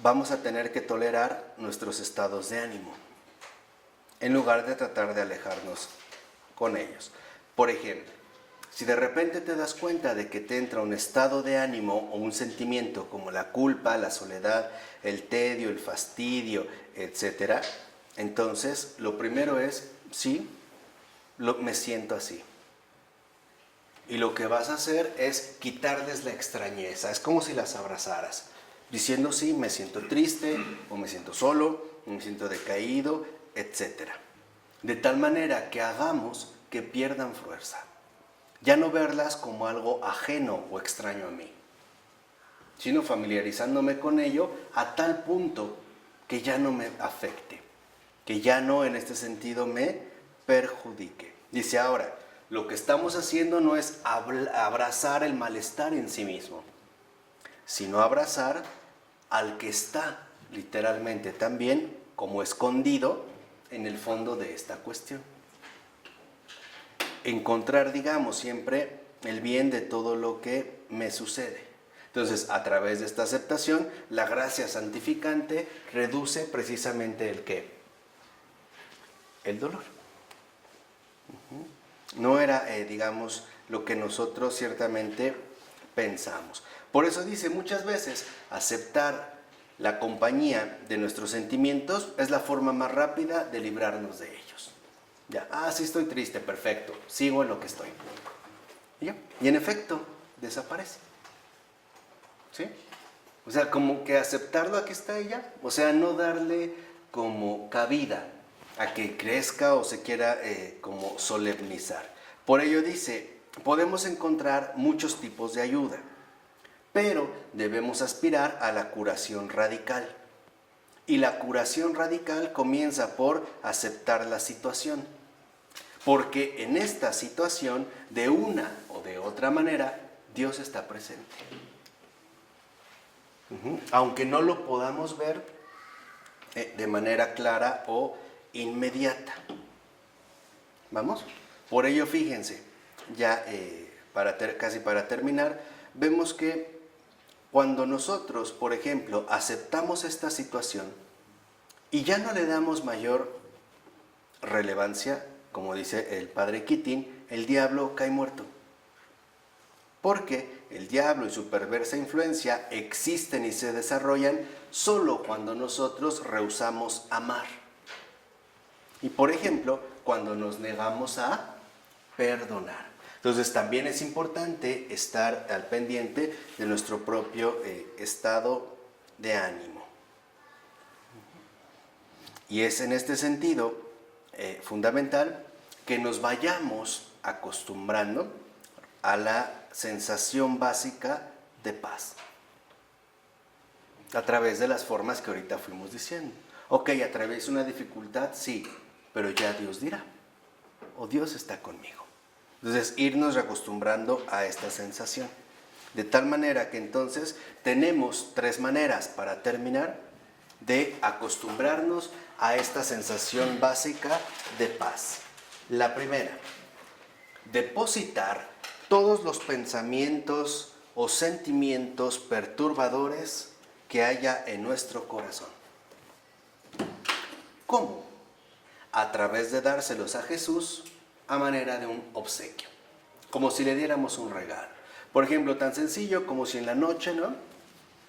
vamos a tener que tolerar nuestros estados de ánimo, en lugar de tratar de alejarnos con ellos. Por ejemplo, si de repente te das cuenta de que te entra un estado de ánimo o un sentimiento como la culpa, la soledad, el tedio, el fastidio, etc., entonces lo primero es, sí, me siento así. Y lo que vas a hacer es quitarles la extrañeza. Es como si las abrazaras, diciendo sí, me siento triste, o me siento solo, o me siento decaído, etc. De tal manera que hagamos que pierdan fuerza. Ya no verlas como algo ajeno o extraño a mí, sino familiarizándome con ello a tal punto que ya no me afecte, que ya no en este sentido me perjudique. Dice ahora, lo que estamos haciendo no es abrazar el malestar en sí mismo, sino abrazar al que está literalmente también como escondido en el fondo de esta cuestión. Encontrar, digamos, siempre el bien de todo lo que me sucede. Entonces, a través de esta aceptación, la gracia santificante reduce precisamente el ¿qué? El dolor. No era, digamos, lo que nosotros ciertamente pensamos. Por eso dice muchas veces, aceptar la compañía de nuestros sentimientos es la forma más rápida de librarnos de ellos. Ya, sí estoy triste, perfecto, sigo en lo que estoy. Y ya, y en efecto, desaparece. ¿Sí? O sea, como que aceptarlo, aquí está ella. O sea, no darle como cabida a que crezca o se quiera como solemnizar. Por ello dice, podemos encontrar muchos tipos de ayuda, pero debemos aspirar a la curación radical. Y la curación radical comienza por aceptar la situación. Porque en esta situación, de una o de otra manera, Dios está presente. Aunque no lo podamos ver de manera clara o inmediata. ¿Vamos? Por ello, fíjense, ya casi para terminar, vemos que cuando nosotros, por ejemplo, aceptamos esta situación y ya no le damos mayor relevancia, como dice el padre Keating, el diablo cae muerto. Porque el diablo y su perversa influencia existen y se desarrollan solo cuando nosotros rehusamos amar. Y por ejemplo, cuando nos negamos a perdonar. Entonces también es importante estar al pendiente de nuestro propio estado de ánimo. Y es en este sentido fundamental que nos vayamos acostumbrando a la sensación básica de paz. A través de las formas que ahorita fuimos diciendo. Ok, atraviesa una dificultad, sí, pero ya Dios dirá. O Dios está conmigo. Entonces, irnos acostumbrando a esta sensación. De tal manera que entonces tenemos 3 maneras para terminar de acostumbrarnos a esta sensación básica de paz. La primera, depositar todos los pensamientos o sentimientos perturbadores que haya en nuestro corazón. ¿Cómo? A través de dárselos a Jesús a manera de un obsequio, como si le diéramos un regalo. Por ejemplo, tan sencillo como si en la noche, ¿no?,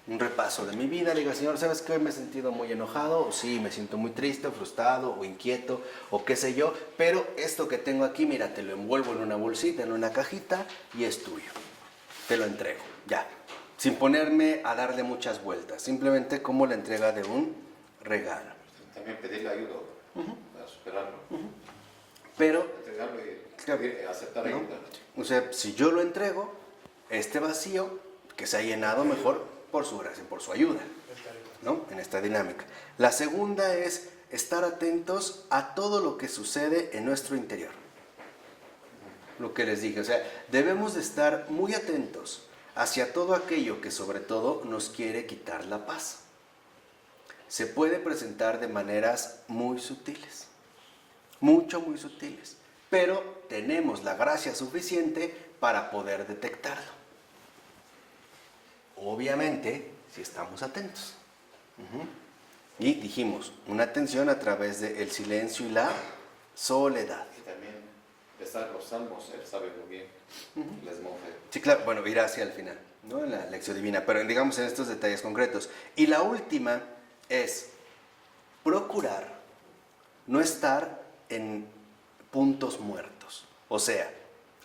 un repaso de mi vida, le diga, Señor, ¿sabes qué? Hoy me he sentido muy enojado, o sí, me siento muy triste, frustrado, o inquieto, o qué sé yo, pero esto que tengo aquí, mira, te lo envuelvo en una bolsita, en una cajita, y es tuyo. Te lo entrego, ya. Sin ponerme a darle muchas vueltas, simplemente como la entrega de un regalo. También pedirle ayuda para superarlo. Pero, Entregarlo y aceptar ¿no?, ayuda. o sea, si yo lo entrego, este vacío que se ha llenado mejor por su gracia, por su ayuda, ¿no?, en esta dinámica. La segunda es estar atentos a todo lo que sucede en nuestro interior. Lo que les dije, o sea, debemos de estar muy atentos hacia todo aquello que sobre todo nos quiere quitar la paz. Se puede presentar de maneras muy sutiles, muy sutiles, pero tenemos la gracia suficiente para poder detectarlo. Obviamente, si estamos atentos. Y dijimos, una atención a través del silencio y la soledad. Y también besar los salmos, él sabe muy bien, les monje. Sí, claro, bueno, irá hacia el final, ¿no?, en la lección divina, pero digamos en estos detalles concretos. Y la última es procurar no estar en puntos muertos, o sea,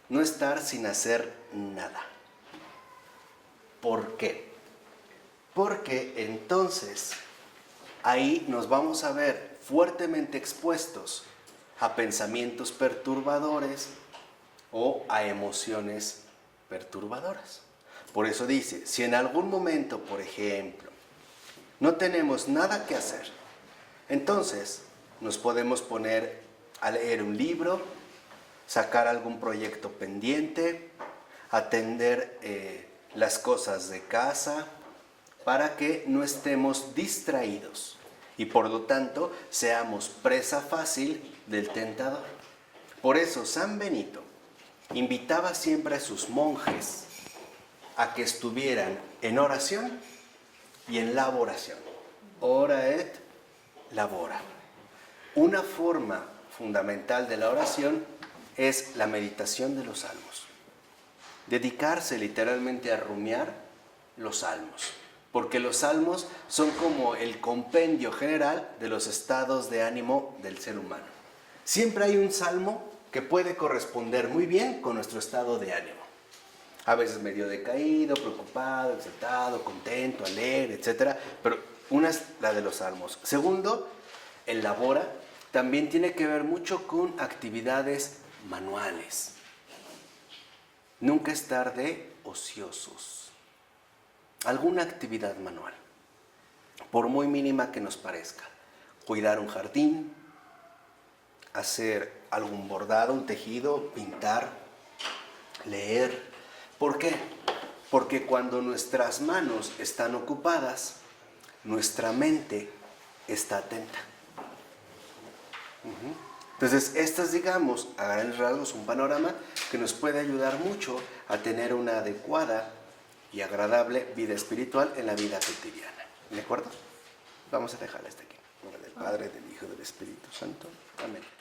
no estar sin hacer nada. ¿Por qué? Porque entonces ahí nos vamos a ver fuertemente expuestos a pensamientos perturbadores o a emociones perturbadoras. Por eso dice, si en algún momento, por ejemplo, no tenemos nada que hacer, entonces nos podemos poner a leer un libro, sacar algún proyecto pendiente, atender las cosas de casa, para que no estemos distraídos y por lo tanto seamos presa fácil del tentador. Por eso San Benito invitaba siempre a sus monjes a que estuvieran en oración y en laboración. Ora et labora. Una forma fundamental de la oración es la meditación de los salmos. Dedicarse literalmente a rumiar los salmos, porque los salmos son como el compendio general de los estados de ánimo del ser humano. Siempre hay un salmo que puede corresponder muy bien con nuestro estado de ánimo. A veces medio decaído, preocupado, exaltado, contento, alegre, etc. Pero una es la de los salmos. Segundo, el labora también tiene que ver mucho con actividades manuales. Nunca estar de ociosos. Alguna actividad manual, por muy mínima que nos parezca. Cuidar un jardín, hacer algún bordado, un tejido, pintar, leer. ¿Por qué? Porque cuando nuestras manos están ocupadas, nuestra mente está atenta. Entonces, estas, digamos, a grandes rasgos, un panorama que nos puede ayudar mucho a tener una adecuada y agradable vida espiritual en la vida cotidiana. ¿De acuerdo? Vamos a dejarla hasta aquí. En nombre del Padre, del Hijo y del Espíritu Santo. Amén.